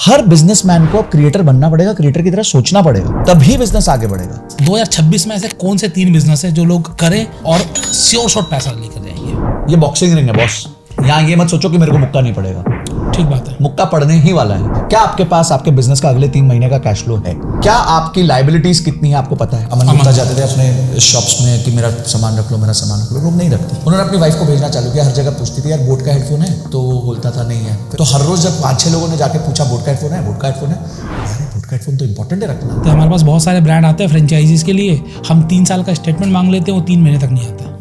हर businessman को अब creator बनना पड़ेगा, क्रिएटर की तरह सोचना पड़ेगा, तभी बिजनेस आगे बढ़ेगा। 2026 में ऐसे कौन से 3 बिजनेस है जो लोग करें और श्योर शॉट पैसा लेकर जाएंगे? ये बॉक्सिंग रिंग है बॉस, यहाँ ये मत सोचो कि मेरे को मुक्का नहीं पड़ेगा। ठीक बात है, मुक्का पड़ने ही वाला है। क्या आपके पास आपके बिजनेस का अगले 3 महीने का कैश फ्लो है? क्या आपकी लाइबिलिटीज कितनी है आपको पता है? अमन गुप्ता जाते थे अपने शॉप्स में कि मेरा सामान रख लो, मेरा सामान रख लो, लोग नहीं रखते। उन्होंने अपनी वाइफ को भेजना चालू किया, हर जगह पूछती थी यार बोट का हेडफोन है, तो वो बोलता था नहीं है। तो हर रोज जब 5-6 लोगों ने जाके पूछा बोट का हेडफोन है, बोट का हेडफोन है, अरे बोट का हेडफोन तो इंपॉर्टेंट है रखना। तो हमारे पास बहुत सारे ब्रांड आते हैं फ्रेंचाइजीज के लिए, हम 3 साल का स्टेटमेंट मांग लेते हैं, वो 3 महीने तक नहीं आता।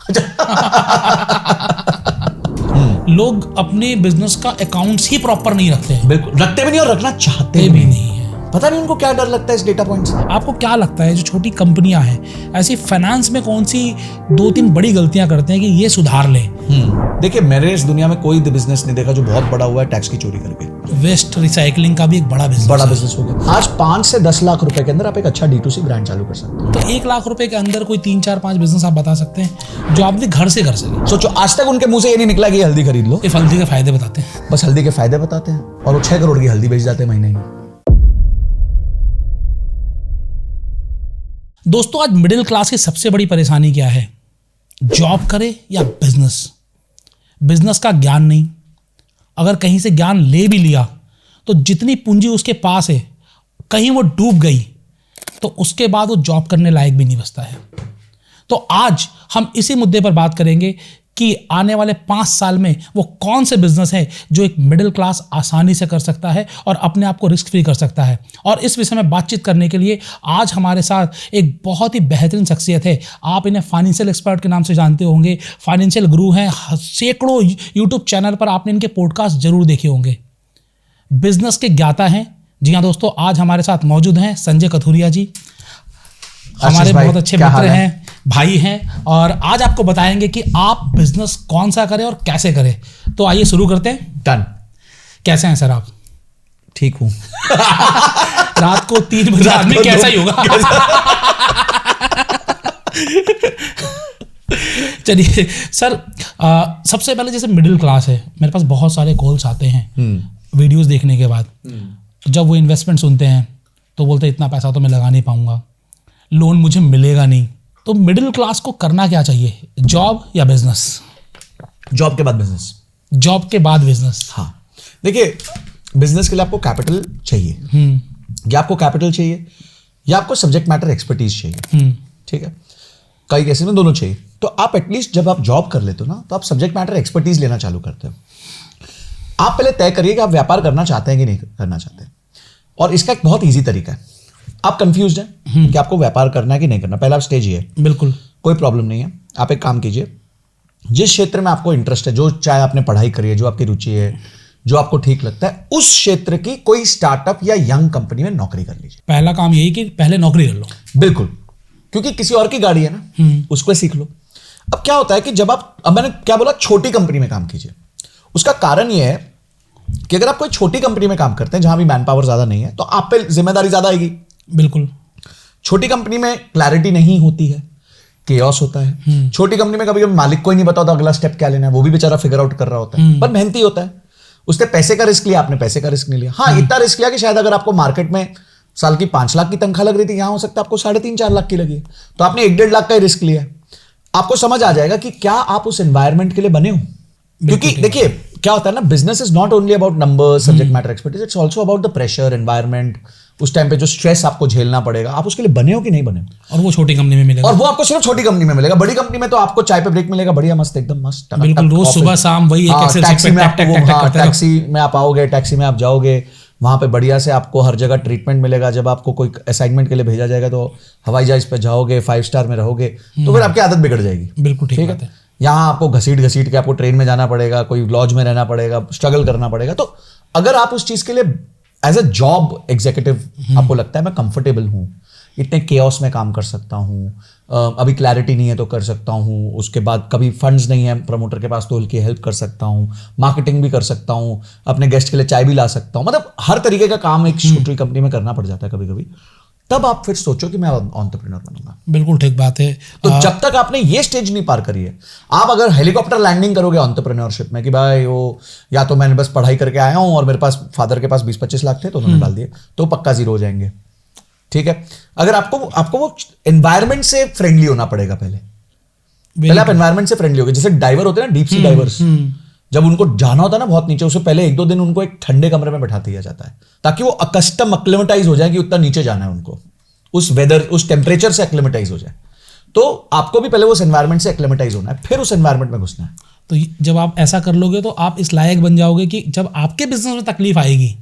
लोग अपने बिजनेस का अकाउंट्स ही प्रॉपर नहीं रखते हैं। बिल्कुल रखते भी नहीं और रखना चाहते भी नहीं है। पता नहीं उनको क्या डर लगता है इस डेटा पॉइंट से। आपको क्या लगता है जो छोटी कंपनियां हैं ऐसी फाइनेंस में कौन सी 2-3 बड़ी गलतियां करते हैं कि ये सुधार लें? देखिए मैंने इस दुनिया में कोई बिजनेस नहीं देखा जो बहुत बड़ा हुआ है टैक्स की चोरी करके। वेस्ट रिसाइकलिंग का भी एक बड़ा बिजनेस हो गया। आज 5 से 10 लाख रुपए के अंदर आप एक अच्छा D2C ब्रांड चालू कर सकते हैं। तो 1 लाख रुपए के अंदर कोई 3-4-5 बिजनेस आप बता सकते हैं जो आप अपने घर से कर सके? सोचो आज तक उनके मुंह से ये नहीं निकला कि ये हल्दी खरीद लो। ये हल्दी के फायदे बताते हैं, बस हल्दी के फायदे बताते हैं और वो 6 करोड़ की हल्दी बेच जाते हैं महीने में। दोस्तों आज मिडिल क्लास की सबसे बड़ी परेशानी क्या है? जॉब करे या बिजनेस? बिजनेस का ज्ञान नहीं, अगर कहीं से ज्ञान ले भी लिया तो जितनी पूंजी उसके पास है कहीं वो डूब गई तो उसके बाद वो जॉब करने लायक भी नहीं बचता है। तो आज हम इसी मुद्दे पर बात करेंगे कि आने वाले 5 साल में वो कौन से बिजनेस है जो एक मिडिल क्लास आसानी से कर सकता है और अपने आप को रिस्क फ्री कर सकता है। और इस विषय में बातचीत करने के लिए आज हमारे साथ एक बहुत ही बेहतरीन शख्सियत है। आप इन्हें फाइनेंशियल एक्सपर्ट के नाम से जानते होंगे, फाइनेंशियल गुरु हैं, सैकड़ों यूट्यूब चैनल पर आपने इनके पॉडकास्ट जरूर देखे होंगे। बिजनेस के ज्ञाता हैं। जी हाँ दोस्तों, आज हमारे साथ मौजूद हैं संजय कथुरिया जी, हमारे बहुत अच्छे मित्र हैं, भाई हैं, और आज आपको बताएंगे कि आप बिजनेस कौन सा करें और कैसे करें। तो आइए शुरू करते हैं। डन। कैसे हैं सर आप? ठीक हूँ। रात को 3 बजे आदमी कैसा ही होगा। चलिए सर, सबसे पहले जैसे मिडिल क्लास है, मेरे पास बहुत सारे कॉल्स आते हैं वीडियोस देखने के बाद। जब वो इन्वेस्टमेंट सुनते हैं तो बोलते हैं इतना पैसा तो मैं लगा नहीं पाऊंगा, लोन मुझे मिलेगा नहीं। तो मिडिल क्लास को करना क्या चाहिए, जॉब या बिजनेस? जॉब के बाद बिजनेस। जॉब के बाद बिजनेस। हाँ देखिए, बिजनेस के लिए आपको कैपिटल चाहिए, या आपको कैपिटल चाहिए या आपको सब्जेक्ट मैटर एक्सपर्टीज चाहिए। ठीक है, कई केसेस में दोनों चाहिए। तो आप एटलीस्ट जब आप जॉब कर लेते हो ना, तो आप सब्जेक्ट मैटर एक्सपर्टीज लेना चालू करते हो। आप पहले तय करिए कि आप व्यापार करना चाहते हैं कि नहीं करना चाहते। और इसका एक बहुत ईजी तरीका है, आप कंफ्यूज्ड हैं कि आपको व्यापार करना है कि नहीं करना। पहला स्टेज ये है। बिल्कुल कोई प्रॉब्लम नहीं है, आप एक काम कीजिए, जिस क्षेत्र में आपको इंटरेस्ट है, जो चाहे आपने पढ़ाई करी है, जो आपकी रुचि है, जो आपको ठीक लगता है, उस क्षेत्र की कोई स्टार्टअप या यंग कंपनी में नौकरी कर लीजिए। पहला काम यही कि पहले नौकरी कर लो। बिल्कुल, क्योंकि किसी और की गाड़ी है ना, उसको सीख लो। अब क्या होता है कि जब आप, अब मैंने क्या बोला, छोटी कंपनी में काम कीजिए। उसका कारण यह है कि अगर आप कोई छोटी कंपनी में काम करते हैं जहां भी मैन पावर ज्यादा नहीं है, तो आप पे जिम्मेदारी ज्यादा आएगी। बिल्कुल, छोटी कंपनी में क्लैरिटी नहीं होती है, केओस होता है। छोटी कंपनी में कभी कभी मालिक को ही नहीं पता होता अगला स्टेप क्या लेना है, वो भी बेचारा फिगर आउट कर रहा होता है, पर मेहनती होता है। उसने पैसे का रिस्क लिया, आपने पैसे का रिस्क नहीं लिया। हाँ, इतना रिस्क लिया कि शायद अगर आपको मार्केट में साल की 5 लाख की तनख्वाह लग रही थी, यहां हो सकता है आपको 3.5-4 लाख की लगी, तो आपने 1-1.5 लाख का ही रिस्क लिया। आपको समझ आ जाएगा कि क्या आप उस एनवायरमेंट के लिए बने हो। क्योंकि देखिए क्या होता है ना, business is not only about numbers, subject matter expertise, it's also about the pressure, environment, उस टाइम पे जो स्ट्रेस आपको झेलना पड़ेगा, आप उसके लिए बने हो कि नहीं बने हो। और वो छोटी कंपनी में मिलेगा, और वो आपको सिर्फ छोटी कंपनी में मिलेगा। बड़ी कंपनी में तो आपको चाय पे ब्रेक मिलेगा, बढ़िया मस्त, एकदम मस्त, बिल्कुल रोज सुबह शाम वही एक एक्सेल टैक्सी में आपको, टैक्सी में आप आओगे, टैक्सी में आप जाओगे, वहां पे बढ़िया से आपको हर जगह ट्रीटमेंट मिलेगा। जब आपको कोई असाइनमेंट के लिए भेजा जाएगा तो हवाई जहाज पे जाओगे, 5 स्टार में रहोगे, तो फिर आपकी आदत बिगड़ जाएगी। बिल्कुल ठीक है। यहाँ आपको घसीट के आपको ट्रेन में जाना पड़ेगा, कोई लॉज में रहना पड़ेगा, स्ट्रगल करना पड़ेगा। तो अगर आप उस चीज के लिए एज अ जॉब एग्जीक्यूटिव आपको लगता है मैं कंफर्टेबल हूँ, इतने केओस में काम कर सकता हूँ, अभी क्लैरिटी नहीं है तो कर सकता हूँ, उसके बाद कभी फंड्स नहीं है प्रमोटर के पास तो उनकी हेल्प कर सकता हूँ, मार्केटिंग भी कर सकता हूँ, अपने गेस्ट के लिए चाय भी ला सकता हूँ, मतलब हर तरीके का काम एक छोटी कंपनी में करना पड़ जाता है कभी कभी, तब आप फिर सोचो कि मैं एंटरप्रेन्योर बनूंगा। बिल्कुल ठीक बात है। तो जब तक आपने ये स्टेज नहीं पार करी है, आप अगर हेलीकॉप्टर लैंडिंग करोगे एंटरप्रेन्योरशिप में कि भाई वो या तो मैंने बस पढ़ाई करके आया हूं और मेरे पास फादर के पास 20-25 लाख थे तो उन्होंने डाल दिए, तो पक्का जीरो हो जाएंगे। ठीक है, अगर आपको वो एनवायरमेंट से फ्रेंडली होना पड़ेगा। पहले आप एनवायरमेंट से फ्रेंडली होगे। जैसे डाइवर होते हैं ना, डीप सी डाइवर्स, जब उनको जाना होता है ना बहुत नीचे, उससे पहले 1-2 दिन उनको एक ठंडे कमरे में बैठा दिया जाता है ताकि वो अक्लेमेटाइज हो जाए कि उतना नीचे जाना है उनको, उस वेदर उस टेम्परेचर से एक्लेमेटाइज हो जाए। तो आपको भी पहले उस एनवायरनमेंट से एक्लेमेटाइज होना है, फिर उस एनवायरनमेंट में घुसना है। तो जब आप ऐसा कर लोगे तो आप इस लायक बन जाओगे कि जब आपके बिजनेस में तकलीफ आएगी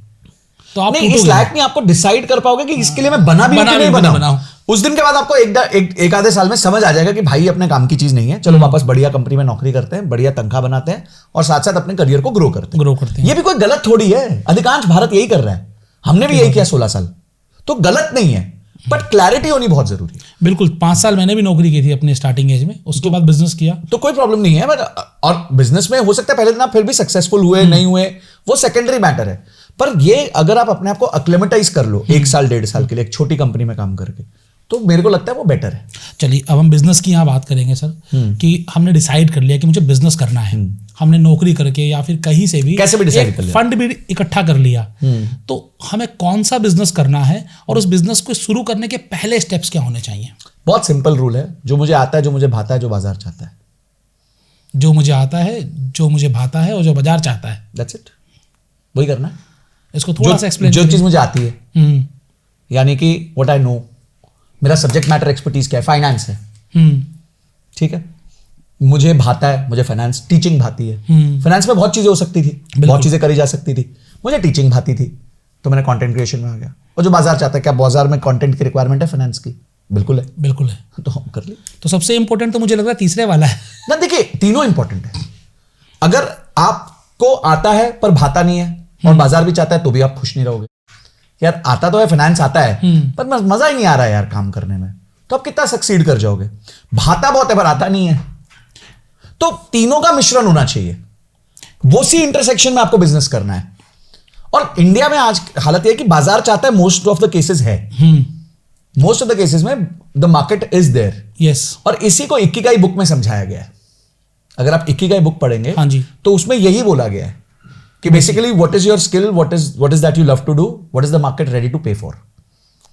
तो आप नहीं, इस लायक नहीं, आपको डिसाइड कर पाओगे कि इसके लिए मैं बना भी नहीं बनाऊं। उस दिन के बाद आपको एक आधे साल में समझ आ जाएगा कि भाई अपने काम की चीज नहीं है, चलो वापस बढ़िया कंपनी में नौकरी करते हैं, बढ़िया तनख्वाह बनाते हैं और साथ साथ अपने करियर को ग्रो करते हैं। ये भी कोई गलत थोड़ी है, अधिकांश भारत यही कर रहा है, हमने भी यही किया 16 साल, तो गलत नहीं है, बट क्लैरिटी होनी बहुत जरूरी है। बिल्कुल, 5 साल मैंने भी नौकरी की थी अपने स्टार्टिंग एज में, उसके बाद बिजनेस किया तो कोई प्रॉब्लम नहीं है। और बिजनेस में हो सकता है पहले दिन आप फिर भी सक्सेसफुल हुए नहीं हुए, वो सेकेंडरी मैटर है। पर ये अगर आप अपने आप को एक्लेमेटाइज कर लो 1 साल 1.5 साल के लिए एक छोटी कंपनी में काम करके, तो मेरे को लगता है वो बेटर है। चलिए अब हम बिजनेस की यहाँ बात करेंगे सर, कि हमने डिसाइड कर लिया कि मुझे बिजनेस करना है, हमने नौकरी करके या फिर कहीं से भी कैसे भी डिसाइड कर लिया, फंड भी इकट्ठा कर लिया, तो हमें कौन सा बिजनेस करना है और उस बिजनेस को शुरू करने के पहले स्टेप्स क्या होने चाहिए? बहुत सिंपल रूल है, जो मुझे आता है, जो मुझे भाता है, जो बाजार चाहता है। जो मुझे आता है, जो मुझे भाता है और जो बाजार चाहता है, दैट्स इट, वही करना है। इसको थोड़ा सा एक्सप्लेन। जो चीज मुझे आती है, यानी कि व्हाट आई नो, मेरा सब्जेक्ट मैटर एक्सपर्टीज क्या है, फाइनेंस है, ठीक है, मुझे भाता है, मुझे फाइनेंस, टीचिंग भाती है। फाइनेंस में बहुत चीजें हो सकती थी, बहुत चीजें करी जा सकती थी, मुझे टीचिंग भाती थी, तो मैंने कंटेंट क्रिएशन में आ गया। और जो बाजार चाहता है, क्या बाजार में कंटेंट की रिक्वायरमेंट है फाइनेंस की? बिल्कुल है, बिल्कुल है, तो हम कर ली। तो सबसे इंपॉर्टेंट तो मुझे लग रहा है तीसरे वाला है ना। देखिए, तीनों इंपॉर्टेंट है। अगर आपको आता है पर भाता नहीं है और बाजार भी चाहता है, तो भी आप खुश नहीं रहोगे। यार आता तो है, फाइनेंस आता है, पर मजा ही नहीं आ रहा है यार काम करने में, तो आप कितना सक्सीड कर जाओगे? भाता बहुत है पर आता नहीं है। तो तीनों का मिश्रण होना चाहिए, वो सी इंटरसेक्शन में आपको बिजनेस करना है। और इंडिया में आज हालत यह है कि बाजार चाहता है, मोस्ट ऑफ द केसेस है, मोस्ट ऑफ द केसेस में the market is there. Yes, और इसी को इकिगाई बुक में समझाया गया है। अगर आप इकिगाई बुक पढ़ेंगे, हाँ जी, तो उसमें यही बोला गया है कि basically what is your skill, what is that you love to do, what is the market ready to pay for,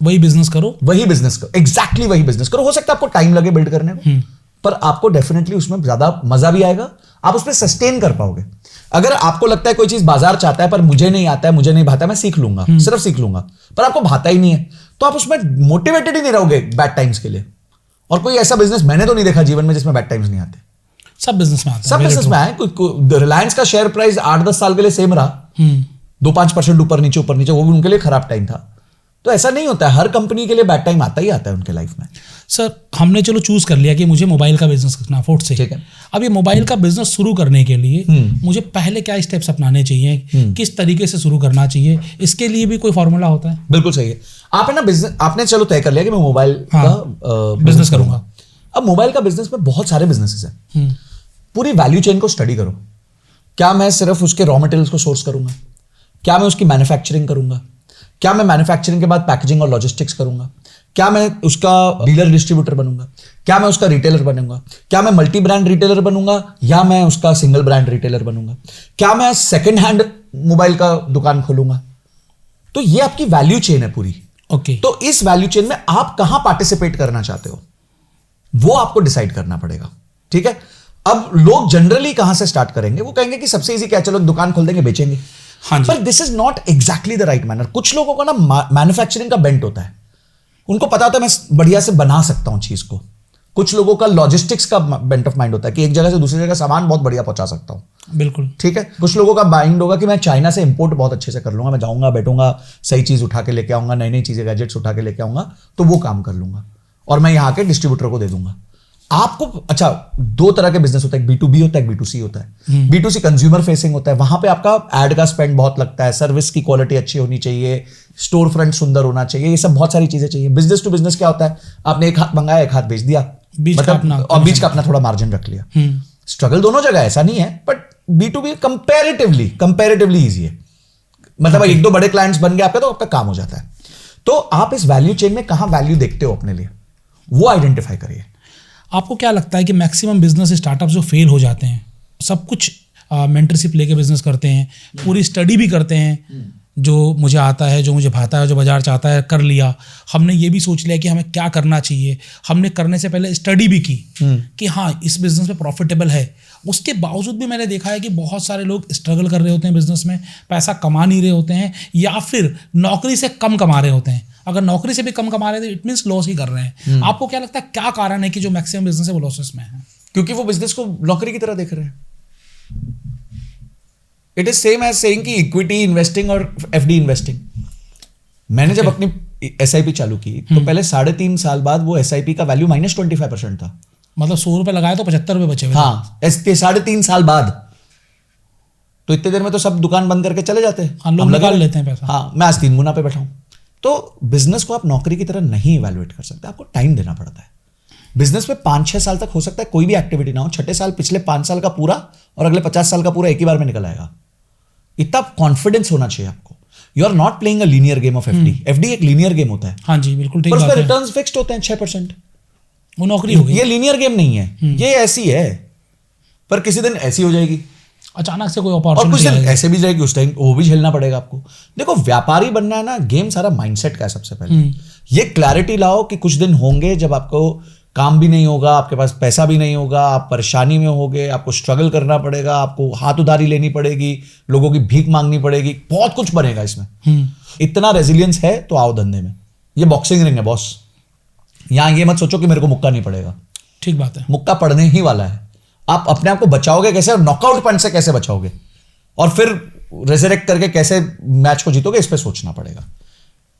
वही बिजनेस करो, वही बिजनेस करो, एग्जैक्टली वही बिजनेस करो। हो सकता है आपको टाइम लगे बिल्ड करने को, पर आपको डेफिनेटली उसमें ज्यादा मजा भी आएगा, आप उसमें सस्टेन कर पाओगे। अगर आपको लगता है कोई चीज बाजार चाहता है पर मुझे नहीं आता है, मुझे नहीं भाता, मैं सीख लूंगा, सिर्फ सीख लूंगा, पर आपको भाता ही नहीं है, तो आप उसमें मोटिवेटेड ही नहीं रहोगे बैड टाइम्स के लिए। और कोई ऐसा बिजनेस मैंने तो नहीं देखा जीवन में जिसमें बैड टाइम्स नहीं आते। सब बिजनेस में आते, सब बिजनेस में आए। रिलायंस का शेयर प्राइस 8-10 साल के लिए सेम रहा, 2-5% ऊपर नीचे, वो भी उनके लिए खराब टाइम था। तो ऐसा नहीं होता है, हर कंपनी के लिए बैड टाइम आता ही आता है उनके लाइफ में। सर हमने चलो चूज कर लिया कि मुझे मोबाइल का बिजनेस करना, फोर्ट से। ठीक है, अब ये मोबाइल का बिजनेस शुरू करने के लिए मुझे पहले क्या स्टेप्स अपनाने चाहिए, किस तरीके से शुरू करना चाहिए, इसके लिए भी कोई फॉर्मूला होता है? बिल्कुल सही है। आप है ना बिजनेस, आपने चलो तय कर लिया कि मैं मोबाइल का बिजनेस करूंगा। अब मोबाइल का बिजनेस में बहुत सारे बिजनेसेस हैं। पूरी वैल्यू चेन को स्टडी करो। क्या मैं सिर्फ उसके रॉ मटेरियल्स को सोर्स करूंगा? क्या मैं उसकी मैन्युफैक्चरिंग करूंगा? क्या मैं मैन्युफैक्चरिंग के बाद पैकेजिंग और लॉजिस्टिक्स करूंगा? क्या मैं उसका डीलर डिस्ट्रीब्यूटर बनूंगा? क्या मैं उसका रिटेलर बनूंगा? क्या मैं मल्टी ब्रांड रिटेलर बनूंगा या मैं उसका सिंगल ब्रांड रिटेलर बनूंगा? क्या मैं सेकंड हैंड मोबाइल का दुकान खोलूंगा? तो ये आपकी वैल्यू चेन है पूरी। ओके, तो इस वैल्यू चेन में आप कहां पार्टिसिपेट करना चाहते हो, वो आपको डिसाइड करना पड़ेगा। ठीक है, अब लोग जनरली कहां से स्टार्ट करेंगे? वो कहेंगे कि सबसे इजी क्या, चलो दुकान खोल देंगे, बेचेंगे। हाँ जी, पर this is not exactly the right manner. कुछ लोगों का ना मैन्युफैक्चरिंग का बेंट होता है, उनको पता होता है मैं बढ़िया से बना सकता हूं चीज को। कुछ लोगों का लॉजिस्टिक्स का बेंट ऑफ माइंड होता है कि एक जगह से दूसरी जगह सामान बहुत बढ़िया पहुंचा सकता हूं। बिल्कुल ठीक है। कुछ लोगों का माइंड होगा कि मैं चाइना से इंपोर्ट बहुत अच्छे से कर लूंगा, मैं जाऊंगा, बैठूंगा, सही चीज उठा के लेके आऊंगा, नई नई चीजें, गैजेट्स उठा के लेके आऊंगा, तो वो काम कर लूंगा और मैं यहाँ के डिस्ट्रीब्यूटर को दे दूंगा। आपको अच्छा, दो तरह के बिजनेस होता है, एक B2B होता है, एक B2C होता है। B2C कंज्यूमर फेसिंग होता है, वहां पे आपका एड का स्पेंड बहुत लगता है, सर्विस की क्वालिटी अच्छी होनी चाहिए, स्टोर फ्रंट सुंदर होना चाहिए, ये सब बहुत सारी चीजें चाहिए। बिजनेस टू बिजनेस क्या होता है, आपने एक हाथ मंगाया, एक हाथ बेच दिया, मतलब और बीच का अपना थोड़ा मार्जिन रख लिया। स्ट्रगल दोनों जगह, ऐसा नहीं है, बट B2B कंपैरेटिवली ईजी है। मतलब एक दो बड़े क्लाइंट्स बन गए आपके तो आपका काम हो जाता है। तो आप इस वैल्यू चेन में कहां वैल्यू देखते हो अपने लिए, वो आइडेंटिफाई करिए। आपको क्या लगता है कि मैक्सिमम बिजनेस स्टार्टअप जो फेल हो जाते हैं, सब कुछ मेंटरशिप लेके बिजनेस करते हैं, पूरी स्टडी भी करते हैं, जो मुझे आता है, जो मुझे भाता है, जो बाजार चाहता है कर लिया, हमने ये भी सोच लिया कि हमें क्या करना चाहिए, हमने करने से पहले स्टडी भी की कि हाँ इस बिजनेस में प्रॉफिटेबल है, उसके बावजूद भी मैंने देखा है कि बहुत सारे लोग स्ट्रगल कर रहे होते हैं बिजनेस में, पैसा कमा नहीं रहे होते हैं, या फिर नौकरी से कम कमा रहे होते हैं। अगर नौकरी से भी कम कमा रहे हैं तो इट मीन्स लॉस ही कर रहे हैं। आपको क्या लगता है क्या कारण है कि जो मैक्सिमम बिजनेस है वो लॉसेस में है? क्योंकि वो बिजनेस को नौकरी की तरह देख रहे हैं। It is same as saying कि इक्विटी इन्वेस्टिंग और एफडी इन्वेस्टिंग। मैंने जब अपनी एसआईपी चालू की तो पहले 3.5 साल बाद वो एसआईपी का वैल्यू -25% था। मतलब 100 रुपए लगाए तो 75 रुपए बचे हुए। हाँ, इसके 3.5 साल बाद। तो इतने देर में तो सब दुकान बंद करके चले जाते हैं। हाँ, लोग निकाल लेते हैं पैसा। हाँ, मैं आज 3 गुना पे बैठा हूं। तो बिजनेस को आप नौकरी की तरह नहीं इवैल्यूएट कर सकते, आपको टाइम देना पड़ता है। बिजनेस में 5-6 साल तक हो सकता है कोई भी एक्टिविटी ना हो, छठे साल पिछले 5 साल का पूरा और अगले 50 साल का पूरा एक ही बार में निकल आएगा। इतना कॉन्फिडेंस होना चाहिए आपको। You are not playing a linear game of FD. FD एक लीनियर गेम होता है। हाँ जी, बिल्कुल ठीक पर बात उसमें है। रिटर्न्स फिक्स्ड होते हैं 6%। वो नौकरी हो गई। ये लीनियर गेम नहीं है, ये ऐसी है। पर किसी दिन ऐसी हो जाएगी, अचानक से कोई और कुछ अपॉर्चुनिटी दिन ऐसे भी जाएगी, उस टाइम वो भी झेलना पड़ेगा आपको। देखो, व्यापारी बनना है ना, गेम सारा माइंडसेट का है। सबसे पहले ये क्लैरिटी लाओ कि कुछ दिन होंगे जब आपको काम भी नहीं होगा, आपके पास पैसा भी नहीं होगा, आप परेशानी में होगे, आपको स्ट्रगल करना पड़ेगा, आपको हाथ उधारी लेनी पड़ेगी, लोगों की भीख मांगनी पड़ेगी, बहुत कुछ बनेगा इसमें। इतना रेजिलियंस है तो आओ धंधे में। ये बॉक्सिंग रिंग है बॉस। यहां ये मत सोचो कि मेरे को मुक्का नहीं पड़ेगा। ठीक बात है। मुक्का पड़ने ही वाला है। आप अपने आप को बचाओगे कैसे, और नॉकआउट पॉइंट से कैसे बचाओगे, और फिर रेजरेक्ट करके कैसे मैच को जीतोगे, इस पे सोचना पड़ेगा।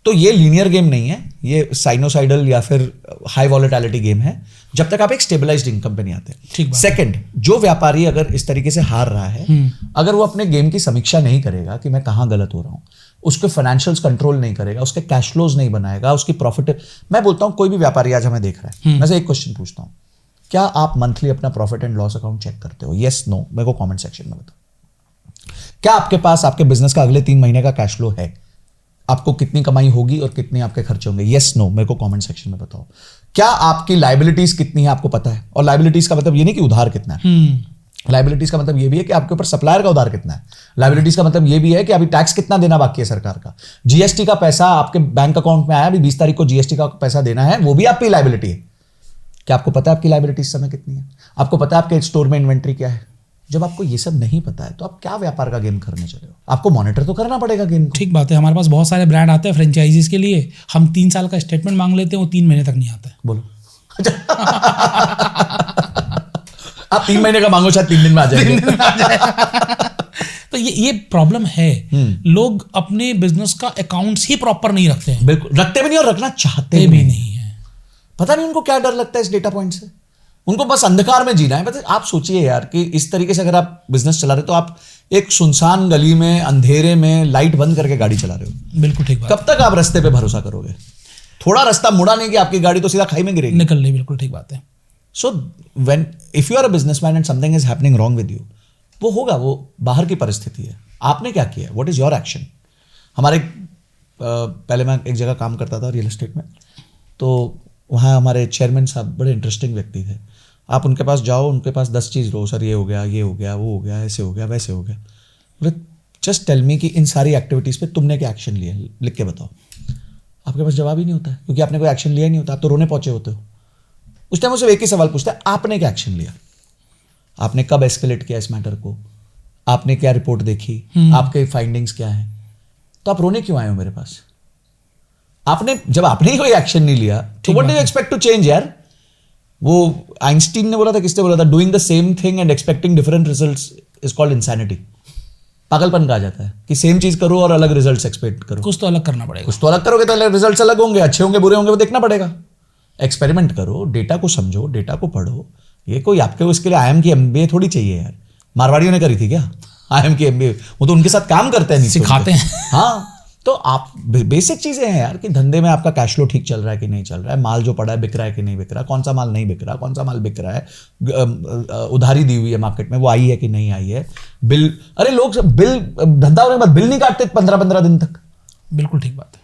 तो ये लीनियर गेम नहीं है, ये साइनोसाइडल या फिर हाई वॉलेटिलिटी गेम है, जब तक आप एक स्टेबलाइज्ड इनकम पे नहीं आते। सेकंड, जो व्यापारी अगर इस तरीके से हार रहा है, अगर वो अपने गेम की समीक्षा नहीं करेगा कि मैं कहां गलत हो रहा हूं, उसके फाइनेंशियल्स कंट्रोल नहीं करेगा, उसके कैश फ्लोज नहीं बनाएगा, उसकी प्रॉफिट। मैं बोलता हूं कोई भी व्यापारी आज हमें देख रहा है, मैं से एक क्वेश्चन पूछता हूं, क्या आप मंथली अपना profit and loss account check करते हो? यस नो, मेरे को कमेंट सेक्शन में बताओ। क्या आपके पास आपके बिजनेस का अगले 3 महीने का कैश फ्लो है? आपको कितनी कमाई होगी और कितने आपके खर्चे होंगे? यस नो, मेरे को कमेंट सेक्शन में बताओ। क्या आपकी लायबिलिटीज कितनी है आपको पता है? और लायबिलिटीज का मतलब ये नहीं कि उधार कितना है। लायबिलिटीज का मतलब ये भी है कि आपके ऊपर सप्लायर का उधार कितना है। लायबिलिटीज का मतलब ये भी है कि अभी टैक्स कितना देना बाकी है सरकार का। जीएसटी का पैसा आपके बैंक अकाउंट में आया, अभी 20 तारीख को जीएसटी का पैसा देना है, वो भी आपकी लायबिलिटी है। क्या आपको पता है आपकी लायबिलिटी इस समय कितनी है? आपको पता है आपके स्टोर में इन्वेंट्री क्या है? जब आपको ये सब नहीं पता है तो आप क्या व्यापार का गेम करने चले हो? आपको मॉनिटर तो करना पड़ेगा गेम को। ठीक बात है। हमारे पास बहुत सारे ब्रांड आते हैं फ्रेंचाइजीज के लिए, हम 3 साल का स्टेटमेंट मांग लेते हैं, वो 3 महीने तक नहीं आता है। बोलो आप 3 महीने का मांगो, शायद 3 दिन में आ जाएगा। तो ये प्रॉब्लम है। लोग अपने बिजनेस का अकाउंट्स ही प्रॉपर नहीं रखते हैं। बिल्कुल रखते भी नहीं और रखना चाहते भी नहीं है। पता नहीं उनको क्या डर लगता है इस डेटा पॉइंट से। उनको बस अंधकार में जीना है। पता आप सोचिए यार कि इस तरीके से अगर आप बिजनेस चला रहे हो तो आप एक सुनसान गली में अंधेरे में लाइट बंद करके गाड़ी चला रहे हो। बिल्कुल ठीक बात। कब तक आप रास्ते पे भरोसा करोगे? थोड़ा रास्ता मुड़ा नहीं कि आपकी गाड़ी तो सीधा खाई में गिरेगी, निकल रही। बिल्कुल ठीक बात है। So when if you are a businessman and something is happening wrong with you, वो होगा, वो बाहर की परिस्थिति है। आपने क्या किया? What is your action? हमारे पहले मैं एक जगह काम करता था रियल एस्टेट में, तो वहाँ हमारे चेयरमैन साहब बड़े इंटरेस्टिंग व्यक्ति थे। आप उनके पास जाओ, उनके पास 10 चीज़ लो, सर ये हो गया, ये हो गया, वो हो गया, ऐसे हो गया, वैसे हो गया। बोले जस्ट टेल मी कि इन सारी एक्टिविटीज़ पे तुमने क्या एक्शन लिया, लिख के बताओ। आपके पास जवाब ही नहीं होता है क्योंकि आपने कोई एक्शन लिया ही नहीं होता, आप तो रोने पहुंचे होते हो। उस टाइम मुझसे एक ही सवाल पूछता है, आपने क्या एक्शन लिया? आपने कब एस्केलेट किया इस मैटर को? आपने क्या रिपोर्ट देखी? आपके फाइंडिंग्स क्या हैं? तो आप रोने क्यों आए हो मेरे पास? जब आपने ही कोई एक्शन नहीं लिया तो what do you expect to change यार? वो आइंस्टीन ने बोला था, किसने बोला था, doing the same thing and expecting different results is called insanity. पागलपन कहा जाता है कि सेम चीज करो और अलग रिजल्ट्स एक्सपेक्ट करो। कुछ तो अलग करना पड़ेगा। कुछ तो अलग करोगे तो रिजल्ट्स अलग होंगे, अच्छे होंगे बुरे होंगे वो देखना पड़ेगा। एक्सपेरिमेंट करो, डेटा को समझो, डेटा को पढ़ो। ये कोई आपके उसके लिए IIM की MBA थोड़ी चाहिए यार। मारवाड़ियों ने करी थी क्या IIM की MBA? वो तो उनके साथ काम करते हैं, सिखाते हैं। हाँ, तो आप बेसिक चीजें हैं यार कि धंधे में आपका कैश फ्लो ठीक चल रहा है कि नहीं चल रहा है, माल जो पड़ा है बिक रहा है कि नहीं बिक रहा, कौन सा माल नहीं बिक रहा, कौन सा माल बिक रहा है, उधारी दी हुई है मार्केट में वो आई है कि नहीं आई है, बिल, अरे लोग बिल धंधा होने के बाद बिल नहीं काटते 15-15 दिन तक। बिल्कुल ठीक बात है।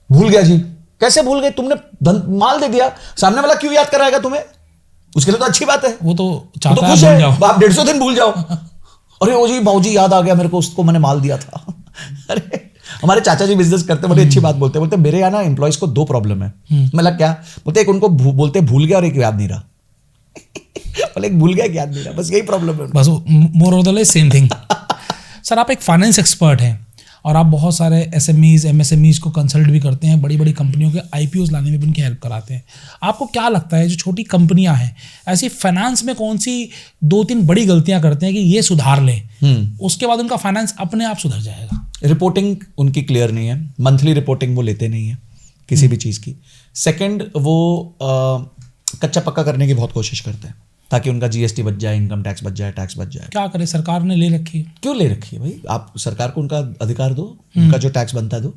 भूल गया जी। कैसे भूल गए? तुमने माल दे दिया, सामने वाला क्यों याद कराएगा तुम्हें? उसके लिए तो अच्छी बात है, वो तो वो चाहता तो है खुश भूल है, जाओ। आप 150 दिन भूल जाओ। अरे ओ जी बाबूजी याद आ गया मेरे को, उसको मैंने माल दिया था। अरे हमारे चाचा जी बिजनेस करते, बड़ी अच्छी बात बोलते मेरे यहाँ ना एम्प्लॉइज को 2 प्रॉब्लम है। मतलब क्या बोलते? एक उनको बोलते भूल गया और एक याद नहीं रहा। बोले एक भूल गया, एक याद नहीं रहा, बस यही प्रॉब्लम है। बस मोर और द सेम थिंग। सर आप एक फाइनेंस एक्सपर्ट हैं और आप बहुत सारे एसएमईज एमएसएमईज को कंसल्ट भी करते हैं, बड़ी बड़ी कंपनियों के आईपीओस लाने में भी उनकी हेल्प कराते हैं। आपको क्या लगता है जो छोटी कंपनियां हैं ऐसी फाइनेंस में कौन सी 2-3 बड़ी गलतियां करते हैं कि ये सुधार लें, उसके बाद उनका फाइनेंस अपने आप सुधर जाएगा? रिपोर्टिंग उनकी क्लियर नहीं है, मंथली रिपोर्टिंग वो लेते नहीं है किसी भी चीज़ की। सेकंड, वो कच्चा पक्का करने की बहुत कोशिश करते हैं ताकि उनका जीएसटी बच जाए, इनकम टैक्स बच जाए, टैक्स बच जाए। क्या करे, सरकार ने ले रखी है। क्यों ले रखी है भाई? आप सरकार को उनका अधिकार दो, उनका जो टैक्स बनता है दो,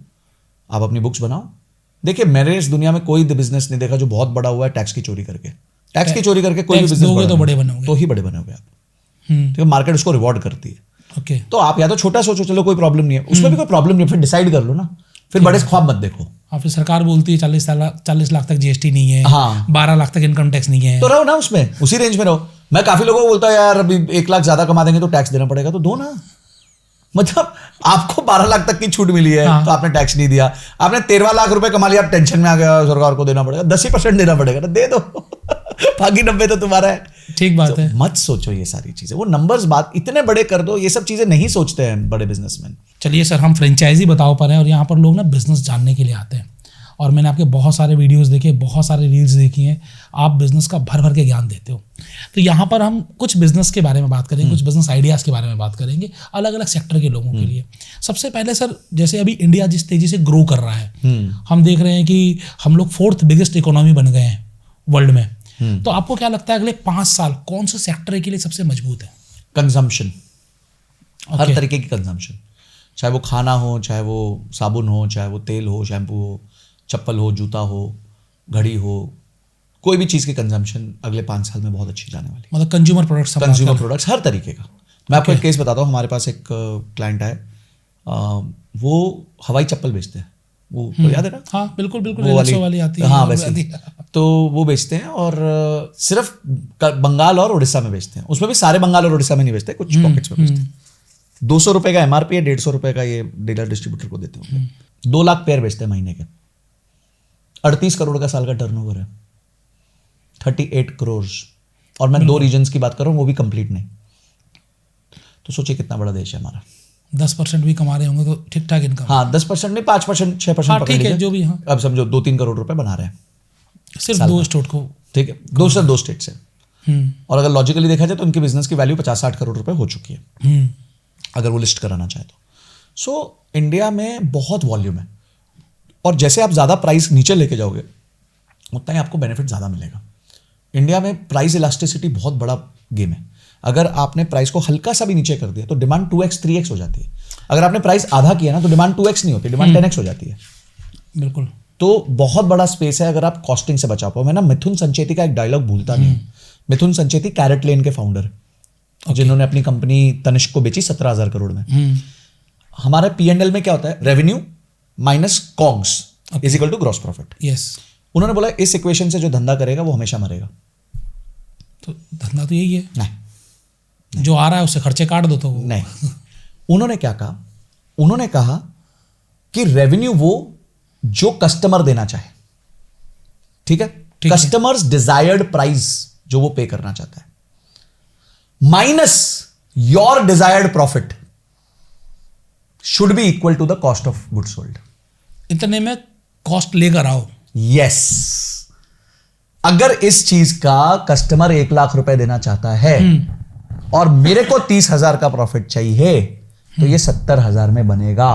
आप अपनी बुक्स बनाओ। देखिए मैंने इस दुनिया में कोई बिजनेस नहीं देखा जो बहुत बड़ा हुआ है टैक्स की चोरी करके। टैक्स की चोरी करके कोई भी बिजनेस दोगे तो बड़े बनोगे, तो ही बड़े बनोगे आप। ठीक है, मार्केट उसको रिवॉर्ड करती है। ओके, तो आप या तो छोटा सोचो, चलो कोई प्रॉब्लम नहीं है, उसमें भी कोई प्रॉब्लम नहीं है, फिर डिसाइड कर लो ना, फिर बड़े ख्वाब मत देखो। और फिर सरकार बोलती है 40 लाख तक जीएसटी नहीं है, हाँ। 12 लाख तक इनकम टैक्स नहीं है, तो रहो ना उसमें, उसी रेंज में रहो। मैं काफी लोगों को बोलता हूं यार अभी 1 लाख ज्यादा कमा देंगे तो टैक्स देना पड़ेगा, तो दो ना। मतलब आपको 12 लाख तक की छूट मिली है, हाँ। तो आपने टैक्स नहीं दिया। आपने 13 लाख रुपए कमा लिया, आप टेंशन में आ गया, सरकार को देना पड़ेगा, 10% देना पड़ेगा ना, दे दो। बाकी 90 तो तुम्हारा है। ठीक बात है। मत सोचो ये सारी चीजें, वो नंबर्स बात इतने बड़े कर दो, ये सब चीजें नहीं सोचते हैं बड़े बिजनेसमैन। चलिए सर, हम फ्रेंचाइजी बताओ पर हैं और यहाँ पर लोग ना बिजनेस जानने के लिए आते हैं, और मैंने आपके बहुत सारे वीडियोस देखे, बहुत सारे रील्स देखी हैं, आप बिजनेस का भर भर के ज्ञान देते हो। तो यहाँ पर हम कुछ बिजनेस के बारे में बात करेंगे, कुछ बिजनेस आइडियाज़ के बारे में बात करेंगे, अलग अलग सेक्टर के लोगों के लिए। सबसे पहले सर, जैसे अभी इंडिया जिस तेज़ी से ग्रो कर रहा है, हम देख रहे हैं कि हम लोग 4th बिगेस्ट इकोनॉमी बन गए हैं वर्ल्ड में। तो आपको क्या लगता है अगले 5 साल कौन सा सेक्टर के लिए सबसे मजबूत है? कंजम्पशन, हर तरीके की कंजम्पशन, चाहे वो खाना हो, चाहे वो साबुन हो, चाहे वो तेल हो, शैम्पू हो, चप्पल हो, जूता हो, घड़ी हो, कोई भी चीज़ की कंजम्पशन अगले 5 साल में बहुत अच्छी जाने वाली। मतलब कंज्यूमर प्रोडक्ट्स, कंज्यूमर प्रोडक्ट्स हर तरीके का। मैं आपको एक केस बताता हूँ। हमारे पास एक क्लाइंट है, वो हवाई चप्पल बेचते हैं, वो तो याद है ना? हाँ बिल्कुल बिल्कुल, वो वाली आती है। हाँ वैसे, तो वो बेचते हैं और सिर्फ बंगाल और उड़ीसा में बेचते हैं। उसमें भी सारे बंगाल और उड़ीसा में नहीं बेचते, कुछ पॉकेट्स में बेचते हैं। 200 रुपए का एमआरपी है, 150 रुपए का ये डीलर डिस्ट्रीब्यूटर को देते हैं। 2 लाख पेयर बेचते हैं महीने के, 38 करोड़ का साल का टर्नओवर है, 38 करोड़। और मैं 2 रीजन्स की बात कर रहा हूँ, वो भी कंप्लीट नहीं। तो सोचिए कितना बड़ा देश है हमारा। 10% भी कमा रहे होंगे तो ठीक ठाक इनकम। हाँ 10% नहीं, 5%, 6% ठीक है, जो भी। हाँ, अब समझो 2-3 करोड़ रुपए बना रहे हैं सिर्फ 2 स्टेट को। ठीक है, 2 स्टेट से। और अगर लॉजिकली देखा जाए तो उनकी बिजनेस की वैल्यू 50-60 करोड़ रुपए हो चुकी है, अगर वो लिस्ट कराना चाहे तो। सो इंडिया में बहुत वॉल्यूम है, और जैसे आप ज़्यादा प्राइस नीचे लेके जाओगे उतना ही आपको बेनिफिट ज़्यादा मिलेगा। इंडिया में प्राइस इलास्टिसिटी बहुत बड़ा गेम है। अगर आपने प्राइस को हल्का सा भी नीचे कर दिया तो डिमांड 2x 3x हो जाती है। अगर आपने प्राइस आधा किया ना तो डिमांड 2x नहीं होती, डिमांड 10x हो जाती है। बिल्कुल। तो बहुत बड़ा स्पेस है अगर आप कॉस्टिंग से बचा पाओ। मैं ना मिथुन संचेती का एक डायलॉग भूलता नहीं हूं। मिथुन संचेती कैरेट लेन के फाउंडर, जिन्होंने अपनी कंपनी तनिष्क को बेची 17,000 करोड़ में। हमारा P&L में क्या होता है? Revenue minus COGS is equal to gross profit. Yes. उन्होंने बोला इस इक्वेशन से जो धंधा करेगा वो हमेशा मरेगा। तो धंधा तो यही है, नहीं, जो आ रहा है उससे खर्चे काट दो तो नहीं। उन्होंने क्या कहा? उन्होंने कहा कि रेवेन्यू वो जो कस्टमर देना चाहे, ठीक है, कस्टमर्स डिजायर्ड प्राइस जो वो पे करना चाहता है, minus your desired profit should be equal to the cost of goods sold. इतने में कॉस्ट लेकर आओ। यस। अगर इस चीज का कस्टमर 1 लाख रुपए देना चाहता है और मेरे को 30,000 का प्रॉफिट चाहिए, तो ये 70,000 में बनेगा।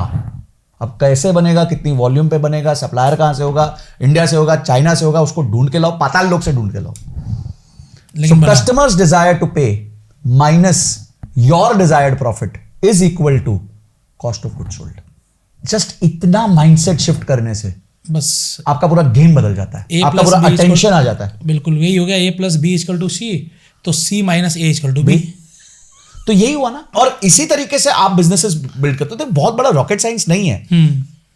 अब कैसे बनेगा, कितनी वॉल्यूम पे बनेगा, सप्लायर कहां से होगा, इंडिया से होगा, चाइना से होगा, उसको ढूंढ के लाओ, पाताल लोक से ढूंढ के लाओ। लेकिन customers desire to pay minus your desired profit is equal to cost of goods sold. Just इतना माइंडसेट शिफ्ट करने से बस आपका पूरा गेम बदल जाता है, आपका पूरा अटेंशन आ जाता है। बिल्कुल यही हो गया, A+B = C, तो C - A = B। तो यही हुआ ना। और इसी तरीके से आप बिजनेसेस बिल्ड करते हो। तो बहुत बड़ा रॉकेट साइंस नहीं है।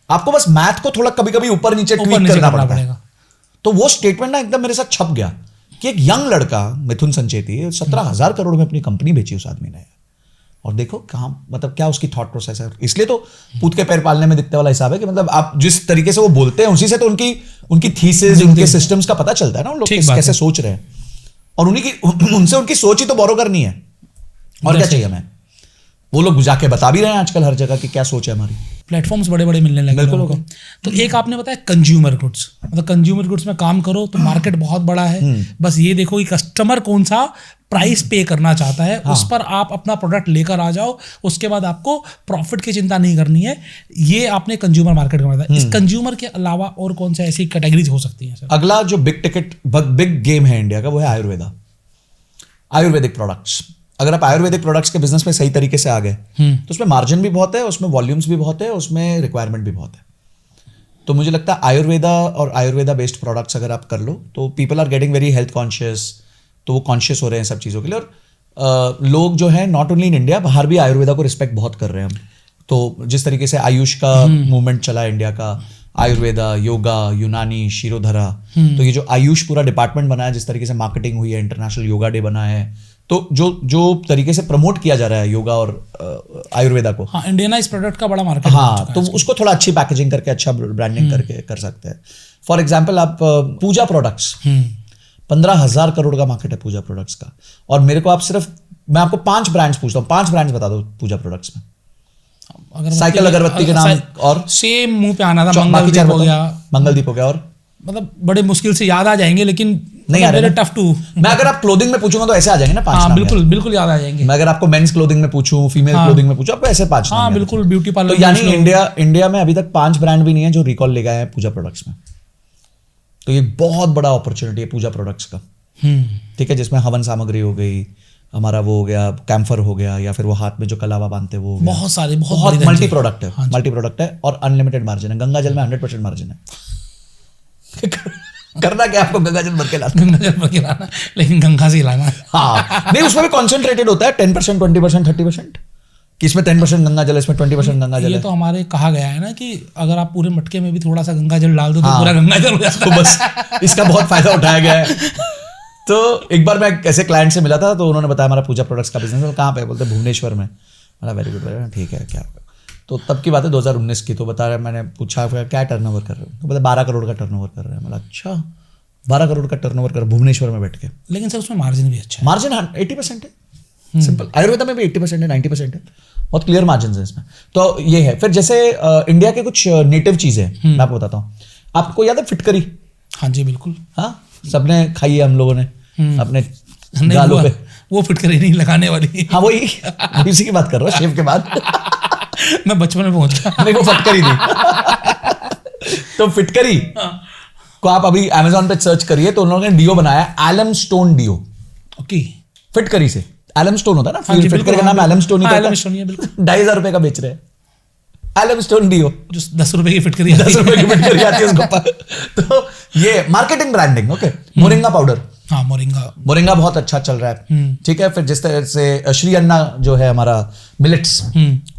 आपको बस मैथ को थोड़ा कभी कभी ऊपर नीचे ट्वीक करना पड़ता है। तो वो स्टेटमेंट ना एकदम मेरे साथ छप गया कि एक यंग लड़का मिथुन संचेती 17,000 करोड़ में अपनी कंपनी बेची उस आदमी ने। और देखो कहाँ, मतलब क्या उसकी थॉट प्रोसेस है। इसलिए तो पूत के पैर पालने में दिखते वाला हिसाब है कि मतलब आप जिस तरीके से वो बोलते हैं उसी से तो उनकी थीसिस, उनके सिस्टम्स का पता चलता है ना, उन लोग कैसे सोच रहे हैं। और उनसे उनकी सोच ही तो बोरो करनी है, और क्या चाहिए हमें। वो लोग जाके बता भी रहे हैं आजकल हर जगह कि क्या सोच है हमारी। प्लेटफॉर्म्स बड़े बड़े मिलने लगे लोगों को। तो एक आपने बताया कंज्यूमर गुड्स, मतलब कंज्यूमर गुड्स में काम करो तो मार्केट बहुत बड़ा है। बस ये देखो कि कस्टमर कौन सा प्राइस पे करना चाहता है, उस पर आप अपना प्रोडक्ट लेकर आ जाओ, उसके बाद आपको प्रॉफिट की चिंता नहीं करनी है। ये आपने कंज्यूमर मार्केट का बताया। इस कंज्यूमर के अलावा और कौन से ऐसी कैटेगरीज हो सकती हैं सर? अगला जो बिग गेम है इंडिया का, वो है आयुर्वेदा, आयुर्वेदिक प्रोडक्ट्स। अगर आप आयुर्वेदिक प्रोडक्ट्स के बिजनेस में सही तरीके से आ गए तो उसमें मार्जिन भी बहुत है, उसमें वॉल्यूम्स भी बहुत है, उसमें रिक्वायरमेंट भी बहुत है। तो मुझे लगता है आयुर्वेदा और आयुर्वेदा बेस्ड प्रोडक्ट्स अगर आप कर लो तो people are getting very health conscious, तो वो कॉन्शियस हो रहे हैं सब चीज़ों के लिए। और लोग जो है नॉट ओनली इन इंडिया, बाहर भी आयुर्वेदा को रिस्पेक्ट बहुत कर रहे हैं हम। तो जिस तरीके से आयुष का मूवमेंट चला है इंडिया का, आयुर्वेदा, योगा, यूनानी, शिरोधरा, तो ये जो आयुष पूरा डिपार्टमेंट बना है, जिस तरीके से मार्केटिंग हुई है, इंटरनेशनल योगा डे बना है, तो जो तरीके से प्रमोट किया जा रहा है योगा और आयुर्वेदा को, हाँ, इंडियनाइज प्रोडक्ट का बड़ा मार्केट। हाँ, तो उसको थोड़ा अच्छी पैकेजिंग करके, अच्छा ब्रांडिंग करके कर सकते हैं। फॉर एग्जाम्पल आप पूजा प्रोडक्ट्स, 15,000 करोड़ का मार्केट है पूजा प्रोडक्ट्स का। और मेरे को मैं आपको 5 ब्रांड्स पूछता हूँ, 5 ब्रांड्स बता दो पूजा प्रोडक्ट्स में। साइकिल अगरबत्ती के नाम, और सेम मुंह पे आना था, मंगलदीप हो गया, मंगलदीप हो गया, और मतलब बड़े मुश्किल से याद आ जाएंगे, लेकिन नहीं आ रहे, टफ टू। मैं अगर आप क्लोथिंग में पूछूंगा तो ऐसे आ जाएंगे ना 5 नाम। बिल्कुल बिल्कुल याद आ जाएंगे। मैं अगर आपको मेंस क्लोथिंग में पूछूं, फीमेल क्लोथिंग में पूछूं, आपको ऐसे 5 नाम। बिल्कुल, ब्यूटी पार्लर। तो यानी इंडिया में अभी तक 5 ब्रांड भी नहीं है जो रिकॉल ले गए हैं पूजा प्रोडक्ट्स में। तो ये बहुत बड़ा अपॉर्चुनिटी है पूजा प्रोडक्ट्स का, ठीक है, जिसमें हवन सामग्री हो गई, हमारा वो हो गया कैम्फर हो गया, या फिर वो हाथ में जो कलावा बांधते वो, बहुत सारे, बहुत मल्टी प्रोडक्ट है, मल्टी प्रोडक्ट है, और अनलिमिटेड मार्जिन है। गंगा जल में 100% मार्जिन है। करना क्या आपको, गंगा जल भर के लाना, लेकिन गंगा से लाना। हाँ, नहीं, उसमें भी कॉन्सेंट्रेटेड होता है 10%, 20%, 30%, कि इसमें 10% गंगा जल, इसमें 20% गंगा जल। ये तो हमारे कहा गया है ना कि अगर आप पूरे मटके में भी थोड़ा सा गंगा जल डाल दो तो पूरा गंगा जल हो जाता है। तो बस इसका बहुत फायदा उठाया गया है। तो एक बार मैं ऐसे क्लाइंट से मिला था, तो उन्होंने बताया हमारा पूजा प्रोडक्ट्स का बिजनेस है। कहाँ पे? बोलते भुवनेश्वर में। बोला वेरी गुड, ठीक है, क्या। तो तब की बात है 2019 की। तो बता रहे, मैंने पूछा क्या टर्नओवर कर रहे हो, तो बोला 12 करोड़ का टर्नओवर कर रहे हैं। बोला अच्छा, 12 करोड़ का टर्नओवर कर भुवनेश्वर में बैठ के। लेकिन सर उसमें मार्जिन भी अच्छा है। मार्जिन 80% है, सिंपल। आयुर्वेदा में भी 80% है, 90% है, बहुत क्लियर मार्जिन है इसमें। तो ये है। फिर जैसे इंडिया के कुछ नेटिव चीजें मैं आपको बताता हूँ। आपको याद है फिटकरी? हाँ जी बिल्कुल। हाँ, सबने खाई है, हम लोगों ने अपने गालों पे। वो फिटकरी नहीं लगाने वाली। हाँ, वही इसी की बात कर रहा हूँ, शेव के बाद। मैं बचपन में पहुंच गया। मेरे को फटकरी थी। तो फिटकरी को आप अभी अमेज़न पे सर्च करिए, तो उन्होंने डियो बनाया, एलम स्टोन डियो। ओके, फिटकरी से। एलम स्टोन होता है ना, फिटकरी का नाम एलम स्टोन ही एलम स्टोन ही है, बिल्कुल। 2,500 रुपए का बेच रहे हैं एलम स्टोन डियो, जो 10 रुपए की फिटकरी, 10 रुपए की फिटकरी आती है उसके ऊपर। तो ये marketing branding. Okay, moringa powder. हाँ, मोरिंगा बहुत अच्छा चल रहा है, ठीक है। फिर जिस तरह से श्री अन्ना जो है हमारा मिलेट्स,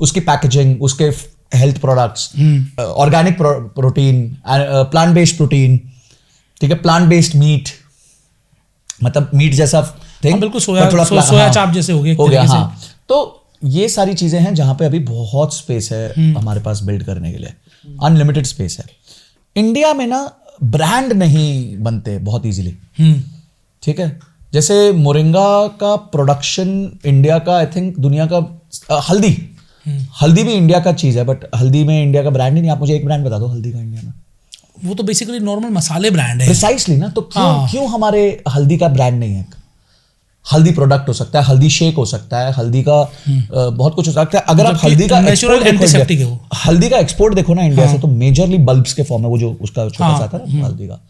उसकी पैकेजिंग, उसके health products, organic protein, plant based protein, ठीक है, प्लांट बेस्ड मीट, मतलब मीट जैसा थिंग, बिल्कुल सोया चाप जैसे हो गया। हाँ, तो ये सारी चीजें हैं जहां पे अभी बहुत स्पेस है हमारे पास बिल्ड करने के लिए, अनलिमिटेड स्पेस है। इंडिया में ना ब्रांड नहीं बनते बहुत इजीली, ठीक है। जैसे मोरिंगा का प्रोडक्शन इंडिया का, आई थिंक दुनिया का, हल्दी भी इंडिया का चीज है, बट हल्दी में इंडिया का ब्रांड ही नहीं। आप मुझे एक ब्रांड बता दो हल्दी का इंडिया में। वो तो बेसिकली नॉर्मल मसाले ब्रांड है। प्रिसाइसली ना, तो क्यों हमारे हल्दी का ब्रांड नहीं है? हल्दी प्रोडक्ट हो सकता है, हल्दी शेक हो सकता है, हल्दी का बहुत कुछ हो सकता है। अगर आप हल्दी का एक्सपोर्ट देखो ना इंडिया से, तो मेजरली बल्ब्स के फॉर्म है, वो जो उसका छोटा सा आता है हल्दी का।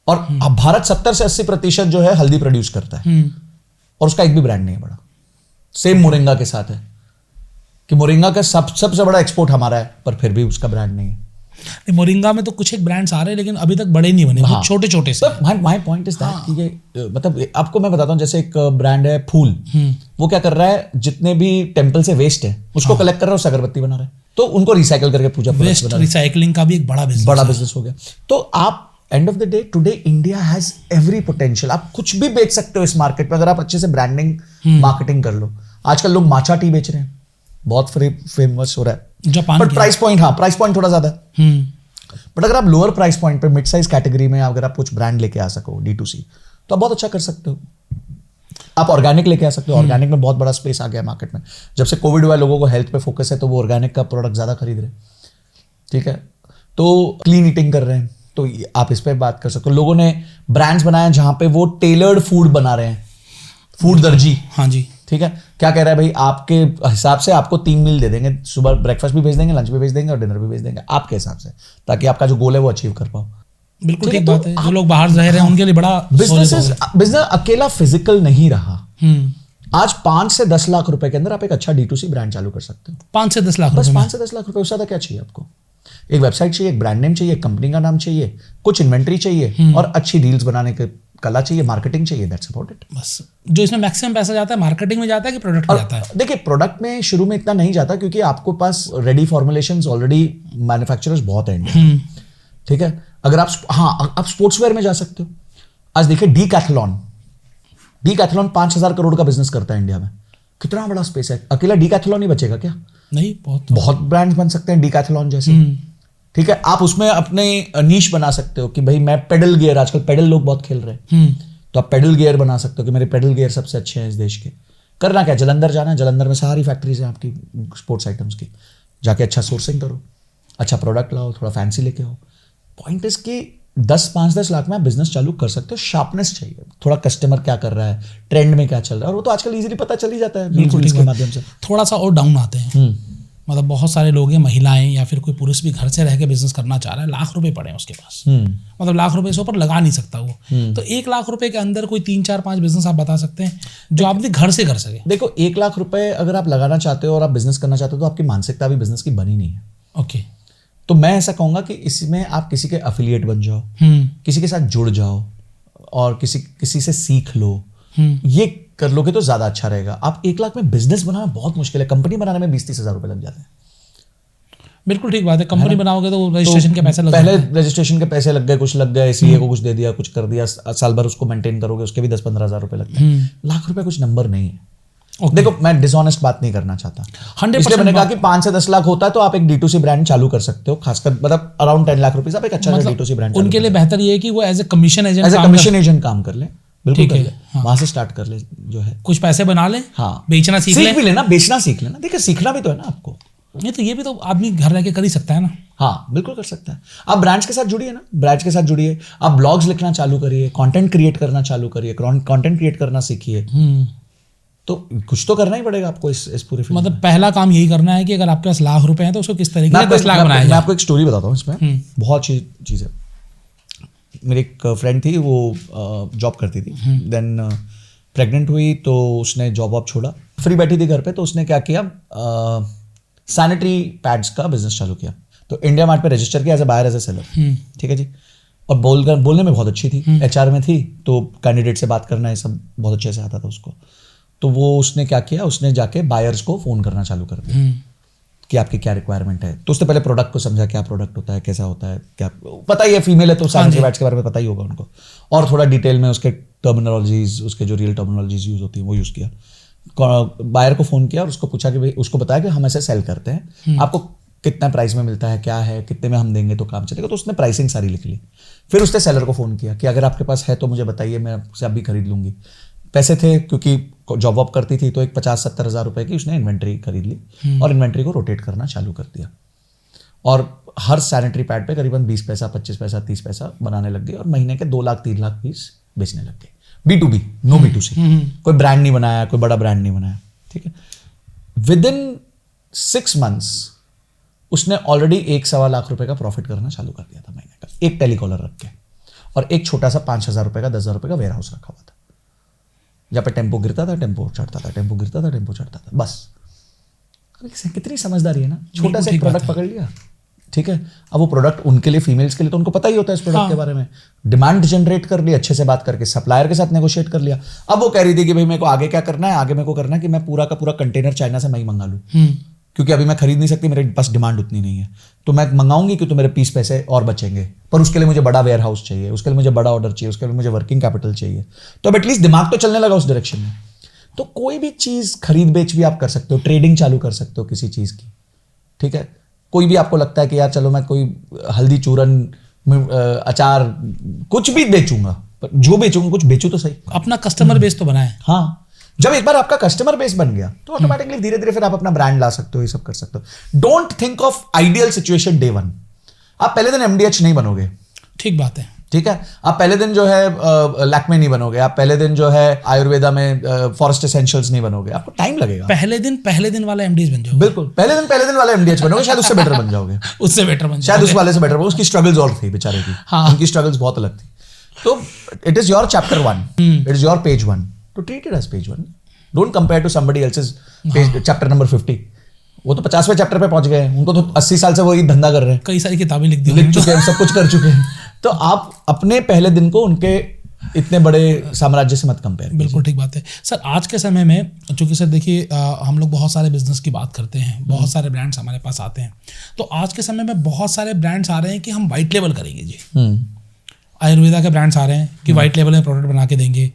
और अब भारत 70 से 80% जो है हल्दी प्रोड्यूस करता है, और उसका एक भी ब्रांड नहीं है बड़ा। सेम मोरिंगा के साथ है कि मोरिंगा का सबसे बड़ा एक्सपोर्ट हमारा है, पर फिर भी उसका ब्रांड नहीं है। मोरिंगा में तो कुछ एक ब्रांड्स आ रहे हैं लेकिन अभी तक बड़े नहीं बने, बहुत छोटे छोटे से। माय पॉइंट इज दैट कि ये मतलब आपको मैं बताता हूँ, जैसे एक ब्रांड है फूल, वो क्या कर रहा है, जितने भी टेम्पल से वेस्ट है उसको कलेक्ट कर रहा है, उससे अगरबत्ती बना रहा है, तो उनको रिसाइकल करके पूजा वेस्ट रिसाइकलिंग का भी एक बड़ा बिजनेस हो गया। तो आप end of the day today India has every potential, आप कुछ भी बेच सकते हो इस मार्केट में अगर आप अच्छे से ब्रांडिंग मार्केटिंग कर लो। आजकल लोग माचा टी बेच रहे हैं, बहुत फेमस हो रहा है जापान, बट प्राइस पॉइंट थोड़ा ज्यादा है। बट अगर आप लोअर प्राइस पॉइंट पे मिड साइज कैटेगरी में अगर आप कुछ ब्रांड लेके आ सको D2C, तो आप बहुत अच्छा कर सकते हो। आप ऑर्गेनिक लेके आ सकते हो, ऑर्गेनिक में बहुत बड़ा स्पेस आ गया मार्केट में। जब से कोविड हुआ, लोगों को हेल्थ पे फोकस है, तो वो ऑर्गेनिक का प्रोडक्ट ज्यादा खरीद रहे हैं, ठीक है। तो क्लीन ईटिंग कर रहे हैं, तो आप इस पे बात कर सकते हो। लोगों ने ब्रांड्स बनाए जहां पे वो टेलर्ड फूड बना रहे हैं, फूड दर्जी, हाँ जी, ठीक है। क्या कह रहा है भाई, आपके हिसाब से आपको 3 मील दे देंगे, सुबह ब्रेकफास्ट भी भेज देंगे, लंच भी भेज देंगे और डिनर भी भेज देंगे आपके हिसाब से, ताकि आपका जो गोल है वो अचीव कर पाओ। बिल्कुल ठीक बात है। जो लोग बाहर रह रहे हैं उनके लिए बड़ा बिजनेस अकेला फिजिकल नहीं रहा। आज 5 से 10 लाख रुपए के अंदर आप एक अच्छा D2C ब्रांड चालू कर सकते हो। 5 से 10 लाख, बस 5 से 10 लाख रुपए, उससे ज्यादा क्या चाहिए आपको? एक वेबसाइट चाहिए, एक ब्रांड नेम चाहिए, एक कंपनी का नाम चाहिए, कुछ इन्वेंट्री चाहिए और अच्छी डील्स बनाने की कला चाहिए, मार्केटिंग चाहिए, दैट्स अबाउट इट। बस जो इसमें मैक्सिमम पैसा जाता है मार्केटिंग में जाता है कि प्रोडक्ट में जाता है? देखिए, प्रोडक्ट में शुरू में इतना नहीं जाता क्योंकि आपको पास रेडी फॉर्मुलेशंस ऑलरेडी मैन्युफैक्चरर्स बहुत हैं इंडिया में, ठीक है। अगर आप स्पोर्ट्स वेयर में जा सकते हो। आज देखिए डीकैथलॉन 5,000 करोड़ का बिजनेस करता है इंडिया में। कितना बड़ा स्पेस है। अकेला डीकैथलॉन ही बचेगा क्या? नहीं, बहुत ब्रांड्स बन सकते हैं डीकैथलॉन जैसे, ठीक है। आप उसमें अपने नीश बना सकते हो कि भाई मैं पेडल गियर, आजकल पेडल लोग बहुत खेल रहे हैं, तो आप पेडल गियर बना सकते हो कि मेरे पेडल गियर सबसे अच्छे हैं इस देश के। करना क्या, जलंधर जाना है, जलंधर में सारी फैक्ट्रीज हैं आपकी स्पोर्ट्स आइटम्स की, जाके अच्छा सोर्सिंग करो, अच्छा प्रोडक्ट लाओ, थोड़ा फैंसी लेके आओ। पॉइंट इज कि 5-10 लाख में आप बिजनेस चालू कर सकते हो। शार्पनेस चाहिए, थोड़ा कस्टमर क्या कर रहा है, ट्रेंड में क्या चल रहा है, और वो तो आजकल इजीली पता चल ही जाता है रील्स के माध्यम से। थोड़ा सा और डाउन आते हैं, मतलब बहुत सारे लोग हैं, महिलाएं या फिर कोई पुरुष भी घर से रह के बिजनेस करना चाह रहा है, लाख रुपए पड़े हैं उसके पास, मतलब लाख रुपए से ऊपर लगा नहीं सकता वो। तो 1 लाख रुपए के अंदर कोई 3-4-5 बिजनेस आप बता सकते हैं जो आप घर से कर सके? देखो, 1 लाख रुपए अगर आप लगाना चाहते हो और आप बिजनेस करना चाहते हो, तो आपकी मानसिकता भी बिजनेस की बनी नहीं है। ओके, तो मैं ऐसा कहूंगा कि इसमें आप किसी के एफिलिएट बन जाओ, किसी के साथ जुड़ जाओ और किसी से सीख लो। ये कर लोगे तो ज्यादा अच्छा रहेगा। आप 1 लाख में बिजनेस बनाना बहुत मुश्किल है। कंपनी बनाने में 20-30 हजार रुपए लग जाते हैं। बिल्कुल ठीक बात है। कंपनी बनाओगे तो रजिस्ट्रेशन के पैसे लग पहले रजिस्ट्रेशन के पैसे लग गए, कुछ लग गए, सीए को कुछ दे दिया, कुछ कर दिया, साल भर उसको मेंटेन करोगे, उसके भी 10-15 हजार रुपए लगते हैं। लाख रुपए कुछ नंबर नहीं है। देखो, मैं डिसऑनेस्ट बात नहीं करना चाहता, 100%। इसलिए मैंने कहा कि 5 से 10 लाख होता है तो आप एक D2C ब्रांड चालू कर सकते हो, खासकर मतलब अराउंड 10 लाख रुपीज आप एक अच्छा D2C ब्रांड उनके लिए बेहतर ये है कि वो एज ए कमीशन एजेंट काम कर ले। बिल्कुल कर ले, वहां से स्टार्ट कर ले, जो है कुछ पैसे बना ले, हाँ, बेचना सीख भी लेना, बेचना सीख लेना। देखिए, सीखना भी तो है ना आपको। नहीं तो ये भी तो आदमी घर रह के कर ही सकता है ना। हाँ, बिल्कुल कर सकता है। आप ब्रांड्स के साथ जुड़िए ना, ब्रांड्स के साथ जुड़िए, आप ब्लॉग्स लिखना चालू करिए, कंटेंट क्रिएट करना चालू करिए, कंटेंट क्रिएट करना सीखिए। तो कुछ तो करना ही पड़ेगा आपको इस पूरे फील्ड। मतलब पहला काम यही करना है कि अगर आपके पास लाख रुपए हैं तो उसको किस तरीके से 10 लाख बनाया जाए। मैं आपको एक स्टोरी बताता हूँ इसमें, बहुत अच्छी चीज़ है। मेरी एक फ्रेंड थी, वो जॉब करती थी, देन प्रेग्नेंट हुई तो उसने जॉब वॉब छोड़ा, फ्री बैठी थी घर पे, तो उसने क्या किया, सैनिटरी पैड्स का बिजनेस चालू किया। तो इंडिया मार्ट पे रजिस्टर किया as a buyer, as a seller, ठीक है जी। और बोलने में बहुत अच्छी थी, HR में थी, तो कैंडिडेट से बात करना ये सब बहुत अच्छे से आता था उसको। तो वो उसने क्या किया, उसने जाके बायर्स को फोन करना चालू कर दिया कि आपकी क्या रिक्वायरमेंट है। तो उसने पहले प्रोडक्ट को समझा, क्या प्रोडक्ट होता है, कैसा होता है, क्या पता ही है, फीमेल है तो सैनिटरी पैड्स के बारे में पता ही होगा उनको, और थोड़ा डिटेल में उसके टर्मिनोलॉजीज, उसके जो रियल टर्मिनोलॉजीज यूज होती है वो यूज किया। बायर को फोन किया और उसको पूछा कि भाई, उसको बताया कि हम ऐसे सेल करते हैं, आपको कितना प्राइस में मिलता है, क्या है, कितने में हम देंगे तो काम चलेगा। तो उसने प्राइसिंग सारी लिख ली। फिर उसने सेलर को फोन किया कि अगर आपके पास है तो मुझे बताइए, मैं आपसे अभी खरीद लूंगी। पैसे थे, क्योंकि जॉब वॉब करती थी, तो एक 50-70 हजार रुपए की उसने इन्वेंट्री खरीद ली और इन्वेंट्री को रोटेट करना चालू कर दिया। और हर सैनिटरी पैड पे करीबन 20 पैसा, 25 पैसा, 30 पैसा बनाने लग गई और महीने के 2 लाख 3 लाख पीस बेचने लग गए। B2B, no B2C। कोई ब्रांड नहीं बनाया, कोई बड़ा ब्रांड नहीं बनाया, ठीक है। विदिन 6 months उसने ऑलरेडी 1-1.25 लाख रुपए का प्रॉफिट करना चालू कर दिया था महीने का, एक टेलीकॉलर रख के, और एक छोटा सा 5,000 रुपए का, 10,000 रुपए का वेयर हाउस रखा हुआ था, जहाँ पे टेम्पो गिरता था, टेम्पो चढ़ता था, टेम्पो गिरता था, टेम्पो चढ़ता था, बस। कितनी समझदारी है ना, छोटा सा एक प्रोडक्ट पकड़ लिया, ठीक है, अब वो प्रोडक्ट उनके लिए, फीमेल्स के लिए तो उनको पता ही होता है इस प्रोडक्ट के बारे में, डिमांड जनरेट कर ली अच्छे से बात करके, सप्लायर के साथ नेगोशिएट कर लिया। अब वो कह रही थी कि भाई मेरे को आगे क्या करना है, आगे मेरे को करना है कि मैं पूरा का पूरा कंटेनर चाइना से मैं ही मंगा लूँ, क्योंकि अभी मैं खरीद नहीं सकती, मेरे पास डिमांड उतनी नहीं है, तो मैं मंगाऊंगी कि तो मेरे 20 पैसे और बचेंगे, पर उसके लिए मुझे बड़ा वेयर हाउस चाहिए, उसके लिए मुझे बड़ा ऑर्डर चाहिए, उसके लिए मुझे वर्किंग कैपिटल चाहिए। तो अब एटलीस्ट दिमाग तो चलने लगा उस डायरेक्शन में। तो कोई भी चीज़ खरीद बेच भी आप कर सकते हो, ट्रेडिंग चालू कर सकते हो किसी चीज़ की, ठीक है। कोई भी आपको लगता है कि यार चलो मैं कोई हल्दी चूरन, अचार, कुछ भी बेचूंगा, पर जो बेचूंगा कुछ बेचूं तो सही, अपना कस्टमर बेस तो बनाए। हाँ, जब एक बार आपका कस्टमर बेस बन गया तो ऑटोमेटिकली धीरे धीरे फिर आप अपना ब्रांड ला सकते हो, ये सब कर सकते हो। Don't think of ideal situation day one. आप पहले दिन एमडीएच नहीं बनोगे, ठीक बात है, ठीक है। आप पहले दिन जो है लैक्मे नहीं बनोगे, आप पहले दिन जो है आयुर्वेदा में फॉरेस्ट एसेंशियल्स नहीं बनोगे, आपको टाइम लगेगा। पहले दिन वाला एमडीएच बन जाओगे। बिल्कुल, पहले दिन वाला एमडीएच बनोगे, शायद उससे बेटर बन जाओगे, उससे बेटर बन शायद उस वाले से बेटर। उसकी स्ट्रगल्स और थी बेचारे की, हाँ। उनकी स्ट्रगल्स बहुत अलग थी। तो it is your chapter 1, it is your page 1, तो treat it as page 1। Don't compare to somebody else's page chapter number 50। वो तो 50वें चैप्टर पे पहुंच गए हैं, उनको तो 80 साल से वही धंधा कर रहे हैं, कई सारी किताबें लिख चुके हैं, सब कुछ कर चुके हैं। तो आप अपने पहले दिन को उनके इतने बड़े साम्राज्य से मत कंपेयर। बिल्कुल ठीक बात है सर। आज के समय में चूंकि सर देखिए हम लोग बहुत सारे बिजनेस की बात करते हैं, बहुत सारे ब्रांड्स हमारे पास आते हैं, तो आज के समय में बहुत सारे ब्रांड्स आ रहे हैं कि हम वाइट लेबल करेंगे जी। आयुर्वेदा के ब्रांड्स आ रहे हैं कि वाइट लेबल में प्रोडक्ट बना के देंगे,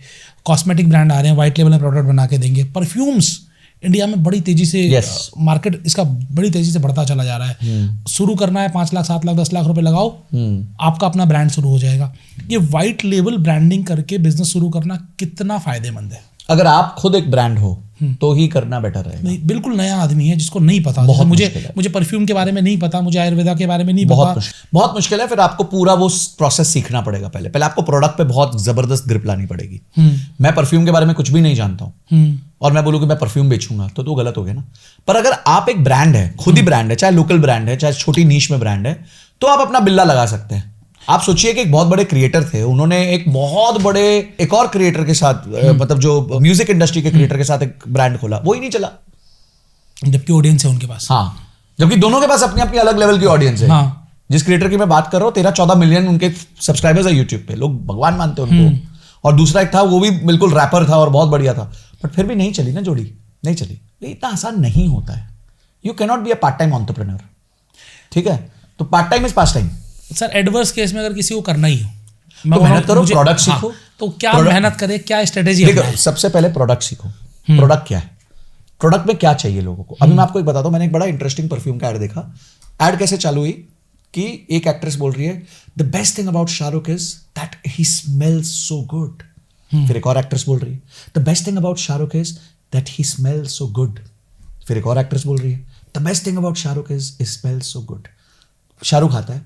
कॉस्मेटिक ब्रांड आ रहे हैं वाइट लेबल में प्रोडक्ट बना के देंगे, परफ्यूम्स इंडिया में बड़ी तेजी से मार्केट इसका बड़ी तेजी से बढ़ता चला जा रहा है। शुरू करना है 5 लाख 7 लाख 10 लाख रुपए लगाओ, आपका अपना ब्रांड शुरू हो जाएगा। ये वाइट लेबल ब्रांडिंग करके बिजनेस शुरू करना कितना फायदेमंद है? अगर आप खुद एक ब्रांड हो तो ही करना बेटर है। नहीं, बिल्कुल नया आदमी है जिसको नहीं पता, मुझे परफ्यूम के बारे में नहीं पता, मुझे आयुर्वेदा के बारे में नहीं पता, बहुत मुश्किल है। फिर आपको पूरा वो प्रोसेस सीखना पड़ेगा। पहले आपको प्रोडक्ट पे बहुत जबरदस्त ग्रिप लानी पड़ेगी। मैं परफ्यूम के बारे में कुछ भी नहीं जानता हूँ और मैं बोलूँ कि मैं परफ्यूम बेचूंगा तो गलत हो गया ना। पर अगर आप एक ब्रांड है, खुद ही ब्रांड है, चाहे लोकल ब्रांड है, चाहे छोटी नीश में ब्रांड है, तो आप अपना बिल्ला लगा सकते हैं। आप सोचिए कि एक बहुत बड़े क्रिएटर थे, उन्होंने एक बहुत बड़े एक और क्रिएटर के साथ मतलब जो म्यूजिक इंडस्ट्री के क्रिएटर के साथ एक ब्रांड खोला, वो ही नहीं चला, जबकि ऑडियंस है उनके पास। हाँ, जबकि दोनों के पास अपनी अपनी अलग लेवल की ऑडियंस है। हाँ। जिस क्रिएटर की मैं बात कर रहा हूँ 13-14 मिलियन उनके सब्सक्राइबर्स है यूट्यूब पे, लोग भगवान मानते हैं उनको। और दूसरा एक था, वो भी बिल्कुल रैपर था और बहुत बढ़िया था, बट फिर भी नहीं चली ना जोड़ी, नहीं चली। ये इतना आसान नहीं होता है। You can not be a part time entrepreneur, ठीक है। तो part time is pass time. Sir adverse case में अगर किसी को करना ही हो, तो मेहनत करो, प्रोडक्ट सीखो। हाँ, तो क्या मेहनत करे, क्या स्ट्रेटेजी है? सबसे पहले प्रोडक्ट सीखो। प्रोडक्ट क्या है, प्रोडक्ट में क्या चाहिए लोगों को। अभी मैं आपको एक बताता हूं, मैंने एक बड़ा इंटरेस्टिंग परफ्यूम का ऐड देखा। ऐड कैसे चालू हुई कि एक एक्ट्रेस बोल रही है the best thing about Shahrukh is that he smells so good. फिर एक और एक्ट्रेस बोल रही है the best thing about Shahrukh is that he smells so good. फिर एक और एक्ट्रेस बोल रही है the best thing about Shahrukh is he smells so good. Shahrukh आता है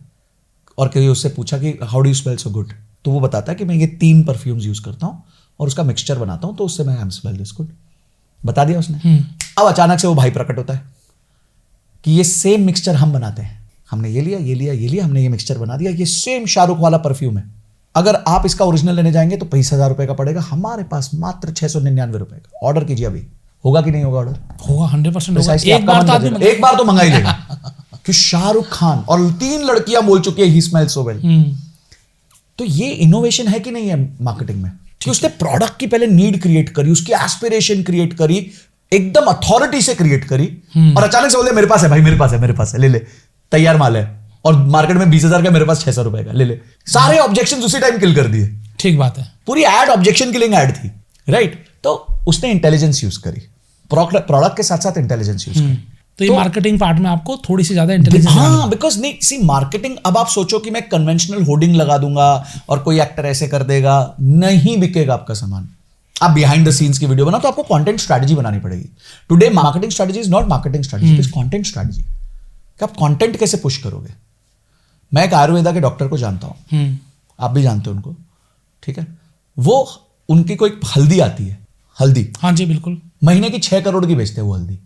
और कभी उससे पूछा कि how do you smell so good, तो वो बताता है कि मैं ये 3 परफ्यूम्स यूज करता हूँ और उसका मिक्सचर बनाता हूँ, तो उससे मैं स्मेल दिस गुड। बता दिया उसने। अब अचानक से वो भाई प्रकट होता है कि ये सेम मिक्सचर हम बनाते हैं, हमने ये लिया ये लिया ये लिया, हमने ये मिक्सचर बना दिया, ये सेम शाहरुख वाला परफ्यूम है। अगर आप इसका ओरिजिनल लेने जाएंगे तो 20,000 रुपए का पड़ेगा, हमारे पास मात्र 699 रुपए का। ऑर्डर कीजिए अभी। होगा कि नहीं होगा ऑर्डर? होगा, 100% होगा। एक बार तो मंगा ही लेगा कि शाहरुख खान और 3 लड़कियां बोल चुकी है ही स्मेल सो वेल। तो ये इनोवेशन है कि नहीं है मार्केटिंग में, कि उसने प्रोडक्ट की पहले नीड क्रिएट करी, उसकी एस्पिरेशन क्रिएट करी, एकदम अथॉरिटी से क्रिएट करी, और अचानक से बोलते मेरे पास है भाई, मेरे पास है, ले ले, तैयार माल है, और मार्केट में 20,000 का, मेरे पास 600 रुपए का, ले ले। सारे ऑब्जेक्शन उसी टाइम किल कर दिए। ठीक बात है। पूरी एड ऑब्जेक्शन किलिंग एड थी, राइट। तो उसने इंटेलिजेंस यूज करी, प्रोडक्ट के साथ साथ इंटेलिजेंस यूज करी। तो ये मार्केटिंग पार्ट में आपको थोड़ी सी ज्यादा इंटेलिजेंस। हाँ, बिकॉज नहीं, सी मार्केटिंग, अब आप सोचो कि मैं कन्वेंशनल होर्डिंग लगा दूंगा और कोई एक्टर ऐसे कर देगा, नहीं बिकेगा आपका सामान। आप बिहाइंड द सीन्स की वीडियो बनाओ तो आपको कंटेंट स्ट्रेटजी बनानी पड़ेगी। Today marketing strategy is not marketing strategy, it is content strategy. कि आप कंटेंट कैसे पुश करोगे। मैं एक आयुर्वेदा के डॉक्टर को जानता हूं, आप भी जानते हो उनको, ठीक है। वो उनकी कोई हल्दी आती है, हल्दी, हाँ जी बिल्कुल, महीने की 6 करोड़ की बेचते हैं वो हल्दी,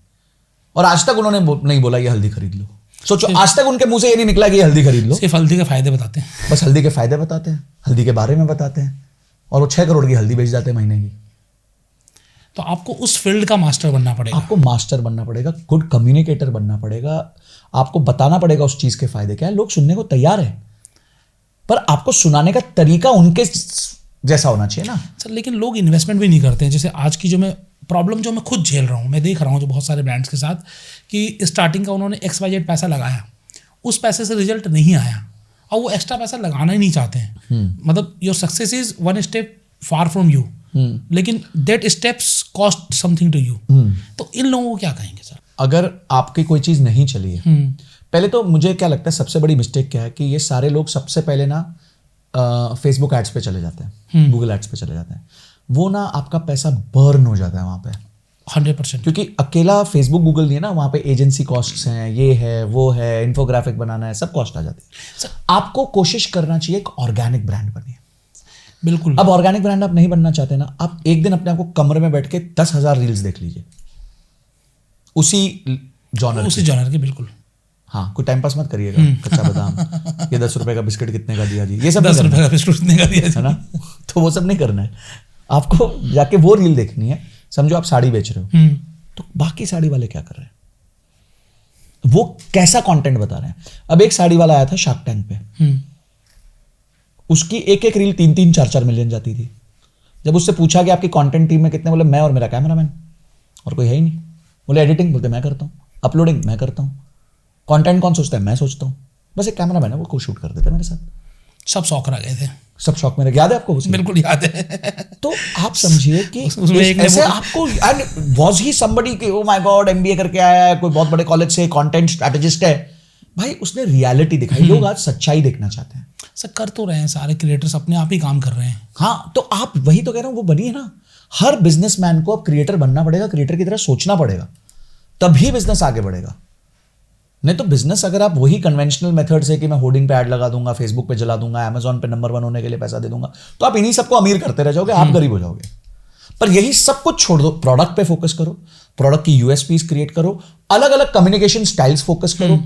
और आज तक उन्होंने नहीं बोला ये हल्दी खरीद लो। सोचो, आज तक उनके मुंह से ये नहीं निकला कि ये हल्दी खरीद लो। सिर्फ हल्दी के फायदे बताते हैं, बस हल्दी के फायदे बताते हैं, हल्दी के बारे में बताते हैं, और वो 6 करोड़ की हल्दी बेच जाते हैं महीने की। तो आपको उस फील्ड का मास्टर बनना पड़ेगा। आपको मास्टर बनना पड़ेगा, गुड कम्युनिकेटर बनना पड़ेगा, आपको बताना पड़ेगा उस चीज के फायदे क्या है। लोग सुनने को तैयार है, पर आपको सुनाने का तरीका उनके जैसा होना चाहिए ना सर। लेकिन लोग इन्वेस्टमेंट भी नहीं करते हैं। जैसे आज की जो मैं प्रॉब्लम जो मैं खुद झेल रहा हूँ, मैं देख रहा हूँ जो बहुत सारे ब्रांड्स के साथ कि स्टार्टिंग का उन्होंने XYZ पैसा लगाया, उस पैसे से रिजल्ट नहीं आया और वो एक्स्ट्रा पैसा लगाना ही नहीं चाहते हैं। मतलब your success is one step far from you, लेकिन that steps cost something to you. तो इन लोगों को क्या कहेंगे सर? अगर आपकी कोई चीज नहीं चली है, पहले तो मुझे क्या लगता है सबसे बड़ी मिस्टेक क्या है कि ये सारे लोग सबसे पहले ना फेसबुक एड्स पे चले जाते हैं, गूगल एड्स पे चले जाते हैं। वो ना आपका पैसा बर्न हो जाता है वहां पे 100%, क्योंकि अकेला फेसबुक गूगल नहीं है ना, वहां पे एजेंसी कॉस्ट्स हैं, ये है वो है, इन्फोग्राफिक बनाना है, सब कॉस्ट आ जाती है। सर आपको कोशिश करना चाहिए एक ऑर्गेनिक ब्रांड बनिए। बिल्कुल। अब ऑर्गेनिक ब्रांड आप नहीं बनना चाहते ना, आप एक दिन अपने आप को कमरे में बैठ के 10,000 रील्स देख लीजिए उसी जॉनर की। बिल्कुल हाँ, कोई टाइम पास मत करिएगा, कच्चा बादाम ये 10 रुपए का बिस्किट कितने का दिया जी, ये सब 10 रुपए का बिस्कुट कितने का दिया है ना, तो वो सब नहीं करना है। आपको जाके वो रील देखनी है। समझो आप साड़ी बेच रहे हो, तो बाकी साड़ी वाले क्या कर रहे हैं, वो कैसा कंटेंट बता रहे हैं। अब एक साड़ी वाला आया था शार्क टैंक पे, उसकी एक एक रील 3-3, 4-4 मिलियन जाती थी। जब उससे पूछा कि आपकी कंटेंट टीम में कितने, बोले मैं और मेरा कैमरामैन, और कोई है ही नहीं। बोले एडिटिंग, बोलते मैं करता हूँ, अपलोडिंग मैं करता हूँ, कंटेंट कौन सोचता है, मैं सोचता हूँ, बस एक कैमरामैन है वो को शूट कर देता है मेरे साथ। सब शौक रह गए थे, सब शौक मेरे, याद है आपको? बिल्कुल याद है। तो आप समझिए कि ऐसे आपको, एंड वाज ही समबडी कि ओ माय गॉड MBA करके आया है, कोई बहुत बड़े कॉलेज से, कंटेंट स्ट्रेटेजिस्ट है। भाई उसने रियलिटी दिखाई। लोग आज सच्चाई देखना चाहते हैं। सर कर तो रहे हैं, सारे क्रिएटर्स अपने आप ही काम कर रहे हैं। हाँ, तो आप वही तो कह रहा हूँ, वो बनिए ना। हर बिजनेसमैन को अब क्रिएटर बनना पड़ेगा, क्रिएटर की तरह सोचना पड़ेगा, तभी बिजनेस आगे बढ़ेगा। नहीं तो बिजनेस अगर आप वही कन्वेंशनल मेथड से कि मैं होर्डिंग पे ऐड लगा दूंगा, फेसबुक पे जला दूंगा, अमेजॉन पे नंबर 1 होने के लिए पैसा दे दूंगा, तो आप इन्हीं सबको अमीर करते रह जाओगे, आप गरीब हो जाओगे। पर यही सब कुछ छोड़ दो, प्रोडक्ट पे फोकस करो, प्रोडक्ट की USPs क्रिएट करो, अलग अलग कम्युनिकेशन स्टाइल्स फोकस करो,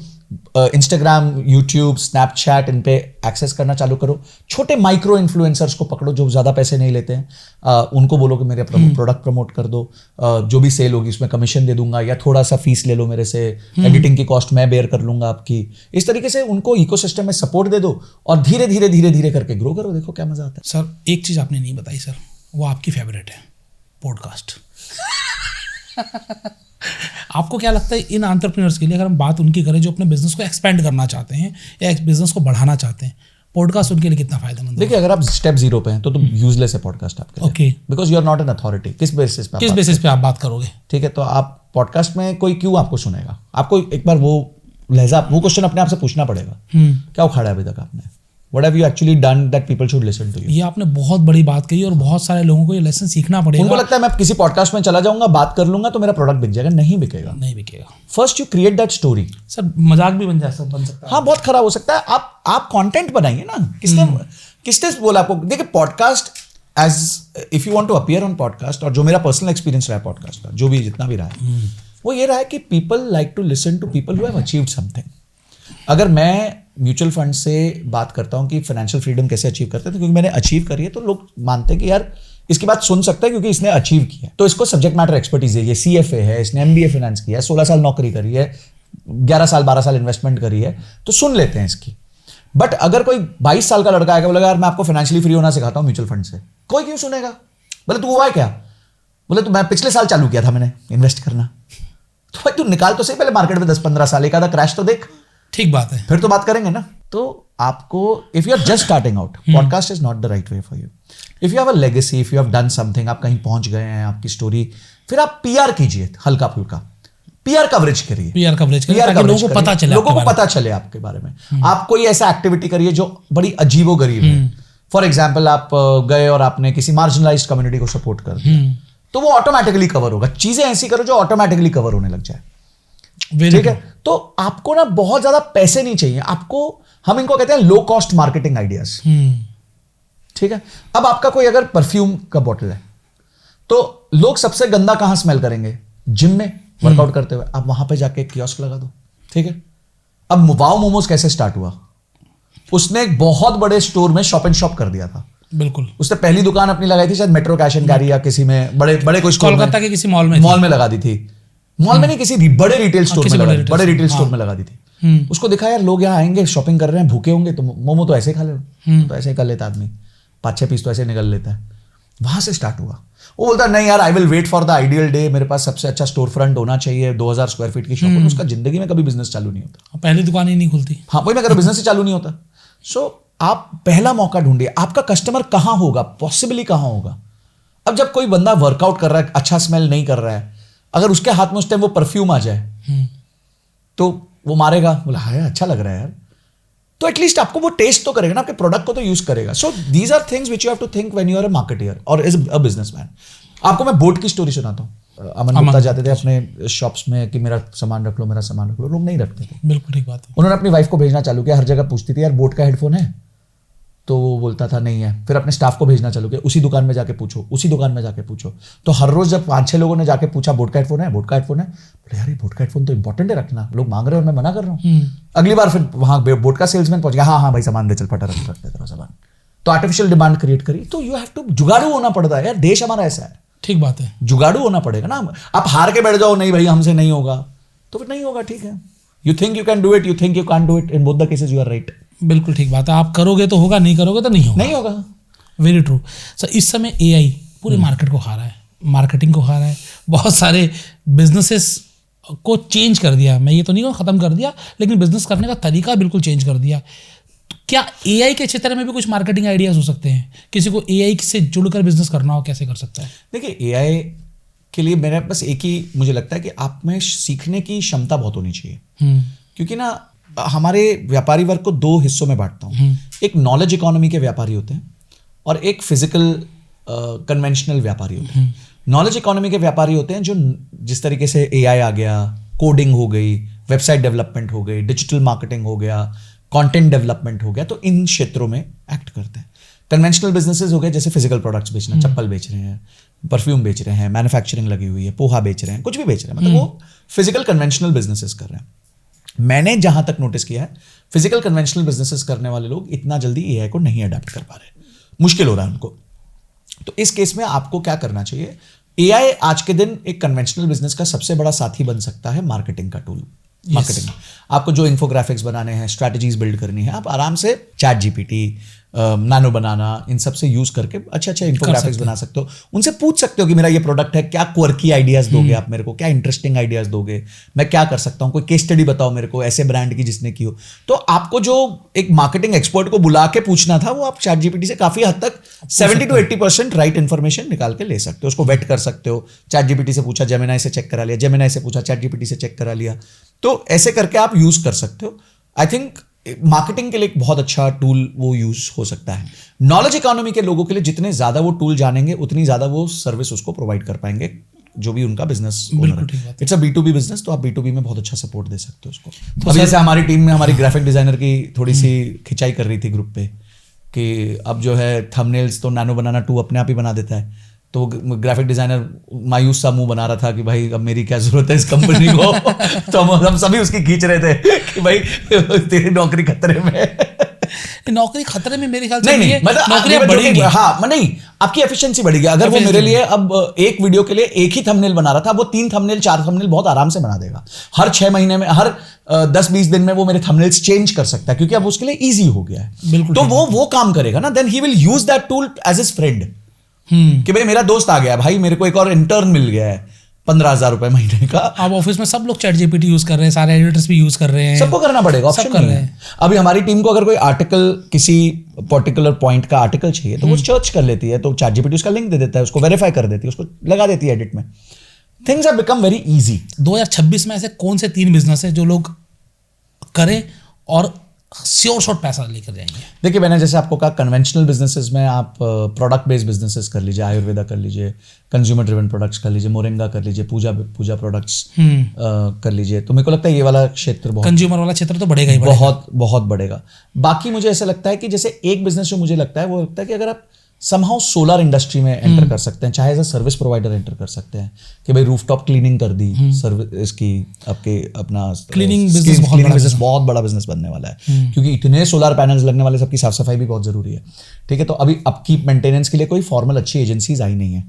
इंस्टाग्राम, यूट्यूब, स्नैपचैट, इन पे एक्सेस करना चालू करो। छोटे माइक्रो इन्फ्लुएंसर्स को पकड़ो जो ज़्यादा पैसे नहीं लेते हैं, उनको बोलो कि मेरे प्रोडक्ट प्रमोट कर दो, जो भी सेल होगी उसमें कमीशन दे दूंगा, या थोड़ा सा फीस ले लो मेरे से, एडिटिंग की कॉस्ट मैं बेयर कर लूंगा आपकी। इस तरीके से उनको इकोसिस्टम में सपोर्ट दे दो और धीरे धीरे धीरे धीरे करके ग्रो करो। देखो क्या मजा आता है। सर एक चीज़ आपने नहीं बताई सर, वो आपकी फेवरेट है, पॉडकास्ट। आपको क्या लगता है इन एंटरप्रेन्योर्स के लिए, अगर हम बात उनकी करें जो अपने बिजनेस को एक्सपेंड करना चाहते हैं या बिजनेस को बढ़ाना चाहते हैं, पॉडकास्ट उनके लिए कितना फायदेमंद है? देखिए अगर आप स्टेप 0 पे हैं तो यूजलेस है पॉडकास्ट आपके लिए। Okay, because you are not an authority. किस बेसिस पे आप बात करोगे? ठीक है, तो आप पॉडकास्ट में कोई क्यों आपको सुनेगा? आपको एक बार वो लहजा, वो क्वेश्चन अपने आप से पूछना पड़ेगा, क्या उखाड़ा है अभी तक आपने? What have you actually done that people should listen to you? ये आपने बहुत बड़ी बात कही और बहुत सारे लोगों को ये लेसन सीखना पड़ेगा। उनको लगता है मैं किसी पॉडकास्ट में चला जाऊंगा, बात कर लूंगा तो मेरा प्रोडक्ट बिक जाएगा। नहीं बिकेगा, नहीं बिकेगा। First you create that story. Sir मजाक भी बन सकता है। हाँ, बहुत खराब हो सकता है। आप कंटेंट बनाइए ना। किसने बोला आपको? देखिए podcast as if you want to appear on podcast, और जो मेरा पर्सनल एक्सपीरियंस रहा है पॉडकास्ट का, जो भी जितना भी रहा है, वो ये रहा है कि people like to listen to people who have achieved something. अगर मैं म्यूचुअल फंड से बात करता हूं कि फाइनेंशियल फ्रीडम कैसे अचीव करते हैं, तो क्योंकि मैंने अचीव करी है तो लोग मानते हैं कि यार इसकी बात सुन सकता है क्योंकि इसने अचीव किया है, तो इसको सब्जेक्ट मैटर एक्सपर्टीज है, ये CFA है, इसने MBA फाइनेंस किया है, 16 साल नौकरी करी है, 11 साल 12 साल इन्वेस्टमेंट करी है, तो सुन लेते हैं इसकी। बट अगर कोई 22 साल का लड़का आएगा, बोलेगा यार मैं आपको फाइनेंशियली फ्री होना सिखाता हूँ म्यूचुअल फंड से, कोई क्यों सुनेगा? बोले तू हुआ है क्या? बोले तो मैं पिछले साल चालू किया था मैंने इन्वेस्ट करना। तो भाई तू निकाल तो सही पहले मार्केट में 10-15 साल, एक आधा क्रैश तो देख, ठीक बात है, फिर तो बात करेंगे ना। तो आपको, if you are just starting out, podcast is not the right way for you. If you have a legacy, if you have done something, आप कहीं पहुंच गए हैं, आपकी स्टोरी, फिर आप PR कीजिए, हल्का फुल्का PR कवरेज करिए, PR कवरेज ताकि लोगों को पता चले, लोगों को पता चले आपके बारे में। आप कोई ऐसा एक्टिविटी करिए जो बड़ी अजीबो गरीब है। फॉर एग्जाम्पल आप गए और आपने किसी मार्जिनलाइज्ड कम्युनिटी को सपोर्ट कर दिया, तो वो ऑटोमेटिकली कवर होगा। चीजें ऐसी करो जो ऑटोमेटिकली कवर होने लग जाए, ठीक है? तो आपको ना बहुत ज्यादा पैसे नहीं चाहिए आपको, हम इनको कहते हैं लो कॉस्ट मार्केटिंग आइडियाज, ठीक है? अब आपका कोई अगर परफ्यूम का बोतल है, तो लोग सबसे गंदा कहां स्मेल करेंगे? जिम में वर्कआउट करते हुए। आप वहां पे जाके कियोस्क लगा दो, ठीक है? अब वाओ मोमोज कैसे स्टार्ट हुआ? उसने एक बहुत बड़े स्टोर में शॉप एंड शॉप कर दिया था, बिल्कुल। उसने पहली दुकान अपनी लगाई थी शायद मेट्रो कैश एंड कैरी या किसी में बड़े कोई स्टोर कोलकाता के किसी मॉल में लगा दी थी। मॉल में नहीं, किसी बड़े रिटेल स्टोर में बड़े रिटेल स्टोर में लगा दी थी। उसको देखा यार लोग यहाँ आएंगे, शॉपिंग कर रहे हैं, भूखे होंगे, तो मोमो तो ऐसे ही खा ले, तो ऐसे ही कर लेता आदमी, 5-6 पीस तो ऐसे निकल लेता है। वहां से स्टार्ट हुआ। वो बोलता नहीं यार, I will wait for the ideal day, मेरे पास सबसे अच्छा स्टोर फ्रंट होना चाहिए, 2000 स्क्वायर फीट की शॉप। उसका जिंदगी में कभी बिजनेस चालू नहीं होता, पहली दुकान ही नहीं खुलती। हाँ वही मैं कह रहा हूं, बिजनेस ही चालू नहीं होता। सो आप पहला मौका ढूंढिए, आपका कस्टमर कहां होगा, पॉसिबली कहां होगा। अब जब कोई बंदा वर्कआउट कर रहा है, अच्छा स्मेल नहीं कर रहा है, अगर उसके हाथ में उस टाइम वो परफ्यूम आ जाए तो वो मारेगा, बोला हाँ अच्छा लग रहा है यार, तो एटलीस्ट आपको वो टेस्ट तो करेगा ना, आपके प्रोडक्ट को तो यूज करेगा। So these are things which you have to think when you are a marketeer और एज अ बिजनेसमैन। आपको मैं बोट की स्टोरी सुनाता हूँ। अमन गुप्ता जाते थे अपने शॉप्स में कि मेरा सामान रख लो, मेरा सामान रख लो, लोग नहीं रखते थे। बिल्कुल ठीक बात है। उन्होंने अपनी वाइफ को भेजना चालू किया, हर जगह पूछती थी यार बोट का हेडफोन है, तो वो बोलता था नहीं है। फिर अपने स्टाफ को भेजना चालू किया, उसी दुकान में जाके पूछो, उसी दुकान में जाके पूछो। तो हर रोज जब 5-6 लोगों ने जाके पूछा बोट का हेडफोन है, बोट का हेडफोन है, बोले यार ये बोट का हेडफोन तो इंपॉर्टेंट है रखना, लोग मांग रहे हैं और मैं मना कर रहा हूँ। अगली बार फिर वहां बोट का सेल्समैन पहुंच गया, हाँ भाई सामान दे चल, फटा रख तेरा सामान। तो आर्टिफिशियल डिमांड क्रिएट करी। तो यू हैव टू, जुगाड़ू होना पड़ता है यार, देश हमारा ऐसा है। ठीक बात है, जुगाड़ू होना पड़ेगा ना। आप हार के बैठ जाओ, नहीं भाई हमसे नहीं होगा, तो फिर नहीं होगा, ठीक है। You think you can do it, you think you can do it, in both the cases you are right. बिल्कुल ठीक बात है। आप करोगे तो होगा, नहीं करोगे तो नहीं होगा। Very true sir. इस समय एआई पूरे मार्केट को खा रहा है, मार्केटिंग को खा रहा है, बहुत सारे बिजनेसेस को चेंज कर दिया। मैं ये तो नहीं कहूँ खत्म कर दिया, लेकिन बिजनेस करने का तरीका बिल्कुल चेंज कर दिया। क्या एआई के क्षेत्र में भी कुछ मार्केटिंग आइडियाज हो सकते हैं? किसी को एआई से जुड़कर बिजनेस करना हो, कैसे कर सकता है? देखिए एआई के लिए मेरे बस एक ही मुझे लगता है कि आप में सीखने की क्षमता बहुत होनी चाहिए। क्योंकि ना हमारे व्यापारी वर्ग को 2 हिस्सों में बांटता हूँ। एक नॉलेज इकोनॉमी के व्यापारी होते हैं और एक फिजिकल कन्वेंशनल व्यापारी होते हैं। नॉलेज इकोनॉमी के व्यापारी होते हैं जो जिस तरीके से एआई आ गया, कोडिंग हो गई, वेबसाइट डेवलपमेंट हो गई, डिजिटल मार्केटिंग हो गया, कंटेंट डेवलपमेंट हो गया, तो इन क्षेत्रों में एक्ट करते हैं। कन्वेंशनल बिजनेसेस हो गए, जैसे फिजिकल प्रोडक्ट्स बेचना, चप्पल बेच रहे हैं, परफ्यूम बेच रहे हैं, मैन्युफैक्चरिंग लगी हुई है, पोहा बेच रहे हैं, कुछ भी बेच रहे हैं, मतलब वो फिजिकल कन्वेंशनल बिजनेसेस कर रहे हैं। मैंने जहां तक नोटिस किया है, फिजिकल कन्वेंशनल बिजनेसेस करने वाले लोग इतना जल्दी एआई को नहीं अडॉप्ट कर पा रहे, मुश्किल हो रहा है उनको। तो इस केस में आपको क्या करना चाहिए? एआई आज के दिन एक कन्वेंशनल बिजनेस का सबसे बड़ा साथी बन सकता है, मार्केटिंग का टूल। मार्केटिंग आपको जो इन्फोग्राफिक्स बनाने हैं, स्ट्रैटेजीज बिल्ड करनी है, आप आराम से चैट जीपीटी, नानो बनाना, इन सब से यूज करके अच्छे इन्फोग्राफिक्स बना सकते हो। उनसे पूछ सकते हो कि मेरा ये प्रोडक्ट है, क्या क्वर्की आइडियाज दोगे आप मेरे को, क्या इंटरेस्टिंग आइडियाज दोगे, मैं क्या कर सकता हूँ, कोई केस स्टडी बताओ मेरे को ऐसे ब्रांड की जिसने की हो। तो आपको जो एक मार्केटिंग एक्सपर्ट को बुला के पूछना था, वो आप चैट जीपीटी से काफी हद तक 70 to 80% राइट इन्फॉर्मेशन निकाल के ले सकते हो, उसको वेट कर सकते हो। चैट जीपीटी से पूछा, जेमिनाई से चेक करा लिया, जेमिनाई से पूछा, चैट जीपीटी से चेक करा लिया। तो ऐसे करके आप यूज कर सकते हो। आई थिंक मार्केटिंग के लिए एक बहुत अच्छा टूल वो यूज हो सकता है। नॉलेज इकोनॉमी के लोगों के लिए जितने ज्यादा वो टूल जानेंगे, उतनी ज्यादा वो सर्विस उसको प्रोवाइड कर पाएंगे, जो भी उनका बिजनेस ओनर है। इट्स अ B2B बिजनेस, तो आप B2B में बहुत अच्छा सपोर्ट दे सकते हो उसको। तो अभी जैसे हमारी टीम में हमारी ग्राफिक डिजाइनर की थोड़ी सी खिंचाई कर रही थी ग्रुप पे कि अब जो है थंबनेल्स तो नानो बनाना 2 अपने आप ही बना देता है। तो ग्राफिक डिजाइनर मायूस सा मुंह बना रहा था कि भाई अब मेरी क्या जरूरत है इस कंपनी को। तो हम सभी उसकी खींच रहे थे कि भाई तेरी नौकरी खतरे में। नौकरी खतरे में मेरे ख्याल से नहीं, मतलब नौकरियां बढ़ेंगी। हाँ नहीं, आपकी एफिशिएंसी बढ़ेगी। अगर वो मेरे लिए अब एक वीडियो के लिए एक ही थंबनेल बना रहा था, वो 3 थंबनेल 4 थंबनेल बहुत आराम से बना देगा। हर 6 महीने में, हर 10-20 दिन में वो मेरे थंबनेल्स चेंज कर सकता है, क्योंकि अब उसके लिए ईजी हो गया है। बिल्कुल। तो वो काम करेगा ना, then he will use that tool as his friend. कि भाई मेरा दोस्त आ गया, भाई मेरे को एक और इंटर्न मिल गया है 15,000 रुपए महीने का। अब ऑफिस में सब लोग चैट जीपीटी यूज कर रहे हैं, सारे एडिटर्स भी यूज कर रहे हैं, सबको करना पड़ेगा, ऑप्शन सब कर रहे हैं। अभी हमारी टीम को अगर कोई आर्टिकल, किसी पर्टिकुलर पॉइंट का आर्टिकल चाहिए, तो वो सर्च कर लेती है, तो चैट जीपीटी उसका लिंक दे देता है, उसको वेरीफाई कर देती है, उसको लगा देती है एडिट में। Things have become very easy. 2026 में ऐसे कौन से 3 बिजनेस है जो लोग करें और श्योर शॉट पैसा लेकर जाएंगे? देखिए मैंने जैसे आपको कहा, कन्वेंशनल बिजनेसेस में आप प्रोडक्ट बेस्ड बिजनेसेस कर लीजिए, आयुर्वेदा कर लीजिए, कंज्यूमर ड्रिवन प्रोडक्ट्स कर लीजिए, मोरिंगा कर लीजिए, पूजा प्रोडक्ट्स कर लीजिए। तो मेरे को लगता है ये वाला क्षेत्र बहुत, कंज्यूमर वाला क्षेत्र तो बढ़ेगा ही, बहुत बहुत बढ़ेगा। बाकी मुझे ऐसा लगता है कि जैसे एक बिजनेस जो मुझे लगता है, वो लगता है कि अगर आप समहाउ सोलर इंडस्ट्री में एंटर कर सकते हैं, चाहे as a service provider enter कर सकते हैं कि भाई रूफटॉप क्लीनिंग कर दी, सर्विस इसकी आपके अपना क्लीनिंग बिजनेस बहुत बड़ा बिजनेस बनने वाला है, क्योंकि इतने सोलर पैनल्स लगने वाले, सबकी साफ सफाई भी बहुत जरूरी है। ठीक है, तो अभी अपकीप मेंटेनेंस के लिए कोई फॉर्मल अच्छी एजेंसीज आई नहीं है,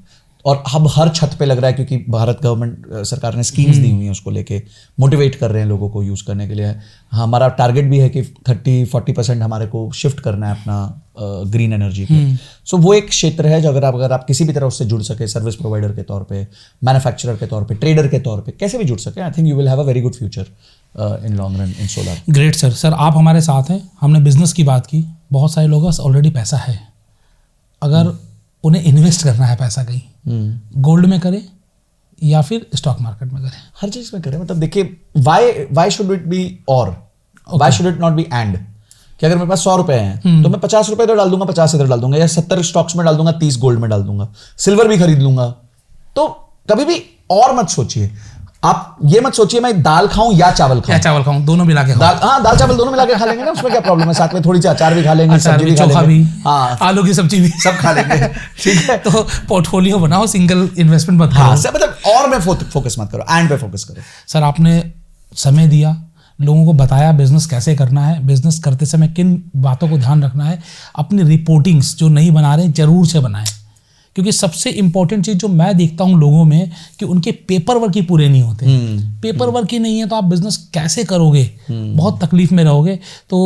और अब हर छत पे लग रहा है, क्योंकि भारत गवर्नमेंट सरकार ने स्कीम्स दी हुई हैं उसको लेके, मोटिवेट कर रहे हैं लोगों को यूज करने के लिए। हमारा टारगेट भी है कि 30-40% हमारे को शिफ्ट करना है अपना ग्रीन एनर्जी पे। सो वो एक क्षेत्र है जो अगर आप किसी भी तरह उससे जुड़ सके, सर्विस प्रोवाइडर के तौर पे, मैन्युफैक्चरर के तौर पे, ट्रेडर के तौर पे, कैसे भी जुड़ सके, I think you will have a very good future in long run in solar. Great sir आप हमारे साथ हैं, हमने बिजनेस की बात की, बहुत सारे लोगों का ऑलरेडी पैसा है, अगर उन्हें इन्वेस्ट करना है पैसा कहीं, गोल्ड में करें या फिर स्टॉक मार्केट में करें? हर चीज में करें, मतलब देखिए व्हाई शुड इट बी और why should it not be and, कि अगर मेरे पास 100 रुपए हैं तो मैं 50 रुपए इधर डाल दूंगा, 50 इधर डाल दूंगा, या 70 स्टॉक्स में डाल दूंगा, 30 गोल्ड में डाल दूंगा, सिल्वर भी खरीद लूंगा। तो कभी भी और मत सोचिए, आप ये मत सोचिए मैं दाल खाऊं या चावल खाऊं, दोनों मिला के दाल चावल दोनों मिला के खा लेंगे ना, उसमें क्या प्रॉब्लम है, साथ में थोड़ी सी अचार भी खा लेंगे, सब्जी भी खा लेंगे, हाँ आलू की सब्जी भी सब खा लेंगे। ठीक है, तो पोर्टफोलियो बनाओ, सिंगल इन्वेस्टमेंट मत करो, मतलब और में फोकस मत करो, एंड पे फोकस करो। सर आपने समय दिया, लोगों को बताया बिजनेस कैसे करना है, बिजनेस करते समय किन बातों को ध्यान रखना है, अपनी रिपोर्टिंग्स जो नहीं बना रहे जरूर से बनाएं, क्योंकि सबसे इंपॉर्टेंट चीज़ जो मैं देखता हूँ लोगों में कि उनके पेपर वर्क ही पूरे नहीं होते। पेपर वर्क ही नहीं है तो आप बिजनेस कैसे करोगे, बहुत तकलीफ में रहोगे। तो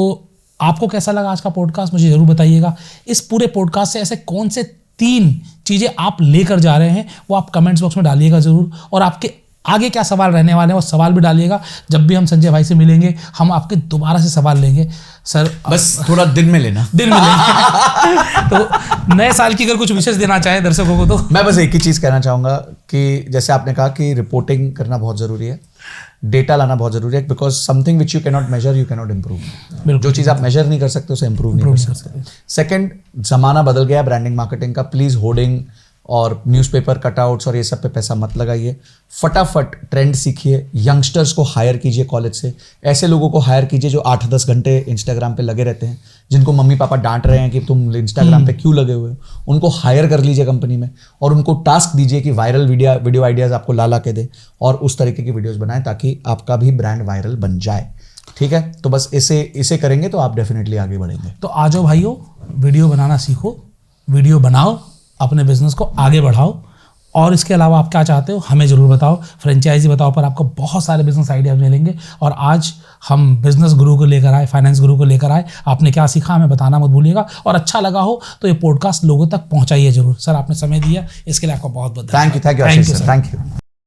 आपको कैसा लगा आज का पॉडकास्ट, मुझे ज़रूर बताइएगा। इस पूरे पॉडकास्ट से ऐसे कौन से 3 चीज़ें आप लेकर जा रहे हैं वो आप कमेंट्स बॉक्स में डालिएगा ज़रूर, और आपके आगे क्या सवाल रहने वाले हैं वो सवाल भी डालिएगा। जब भी हम संजय भाई से मिलेंगे हम आपके दोबारा से सवाल लेंगे सर, बस थोड़ा दिन में लेंगे तो नए साल की अगर कुछ विशेष देना चाहे दर्शकों को, तो मैं बस एक ही चीज़ कहना चाहूँगा कि जैसे आपने कहा कि रिपोर्टिंग करना बहुत ज़रूरी है, डेटा लाना बहुत ज़रूरी है, because something which you cannot measure you cannot improve. जो चीज़ आप मेजर नहीं कर सकते उसे इम्प्रूव नहीं कर सकते। सेकेंड, ज़माना बदल गया ब्रांडिंग मार्केटिंग का, प्लीज़ होर्डिंग और न्यूज़पेपर कटआउट्स और ये सब पे पैसा मत लगाइए, फटाफट ट्रेंड सीखिए, यंगस्टर्स को हायर कीजिए कॉलेज से, ऐसे लोगों को हायर कीजिए जो 8-10 घंटे इंस्टाग्राम पे लगे रहते हैं, जिनको मम्मी पापा डांट रहे हैं कि तुम इंस्टाग्राम पे क्यों लगे हुए हो, उनको हायर कर लीजिए कंपनी में, और उनको टास्क दीजिए कि वायरल वीडियो आइडियाज़ आपको ला के दे, और उस तरीके की वीडियोज़ बनाएं ताकि आपका भी ब्रांड वायरल बन जाए। ठीक है, तो बस इसे करेंगे तो आप डेफिनेटली आगे बढ़ेंगे। तो आ जाओ भाइयों, वीडियो बनाना सीखो, वीडियो बनाओ, अपने बिजनेस को आगे बढ़ाओ, और इसके अलावा आप क्या चाहते हो हमें ज़रूर बताओ। फ्रेंचाइजी बताओ पर आपको बहुत सारे बिजनेस आइडियाज मिलेंगे। और आज हम बिजनेस गुरु को लेकर आए, फाइनेंस गुरु को लेकर आए, आपने क्या सीखा हमें बताना मत भूलिएगा, और अच्छा लगा हो तो ये पॉडकास्ट लोगों तक पहुंचाइए जरूर। सर आपने समय दिया इसके लिए आपका बहुत बहुत थैंक यू।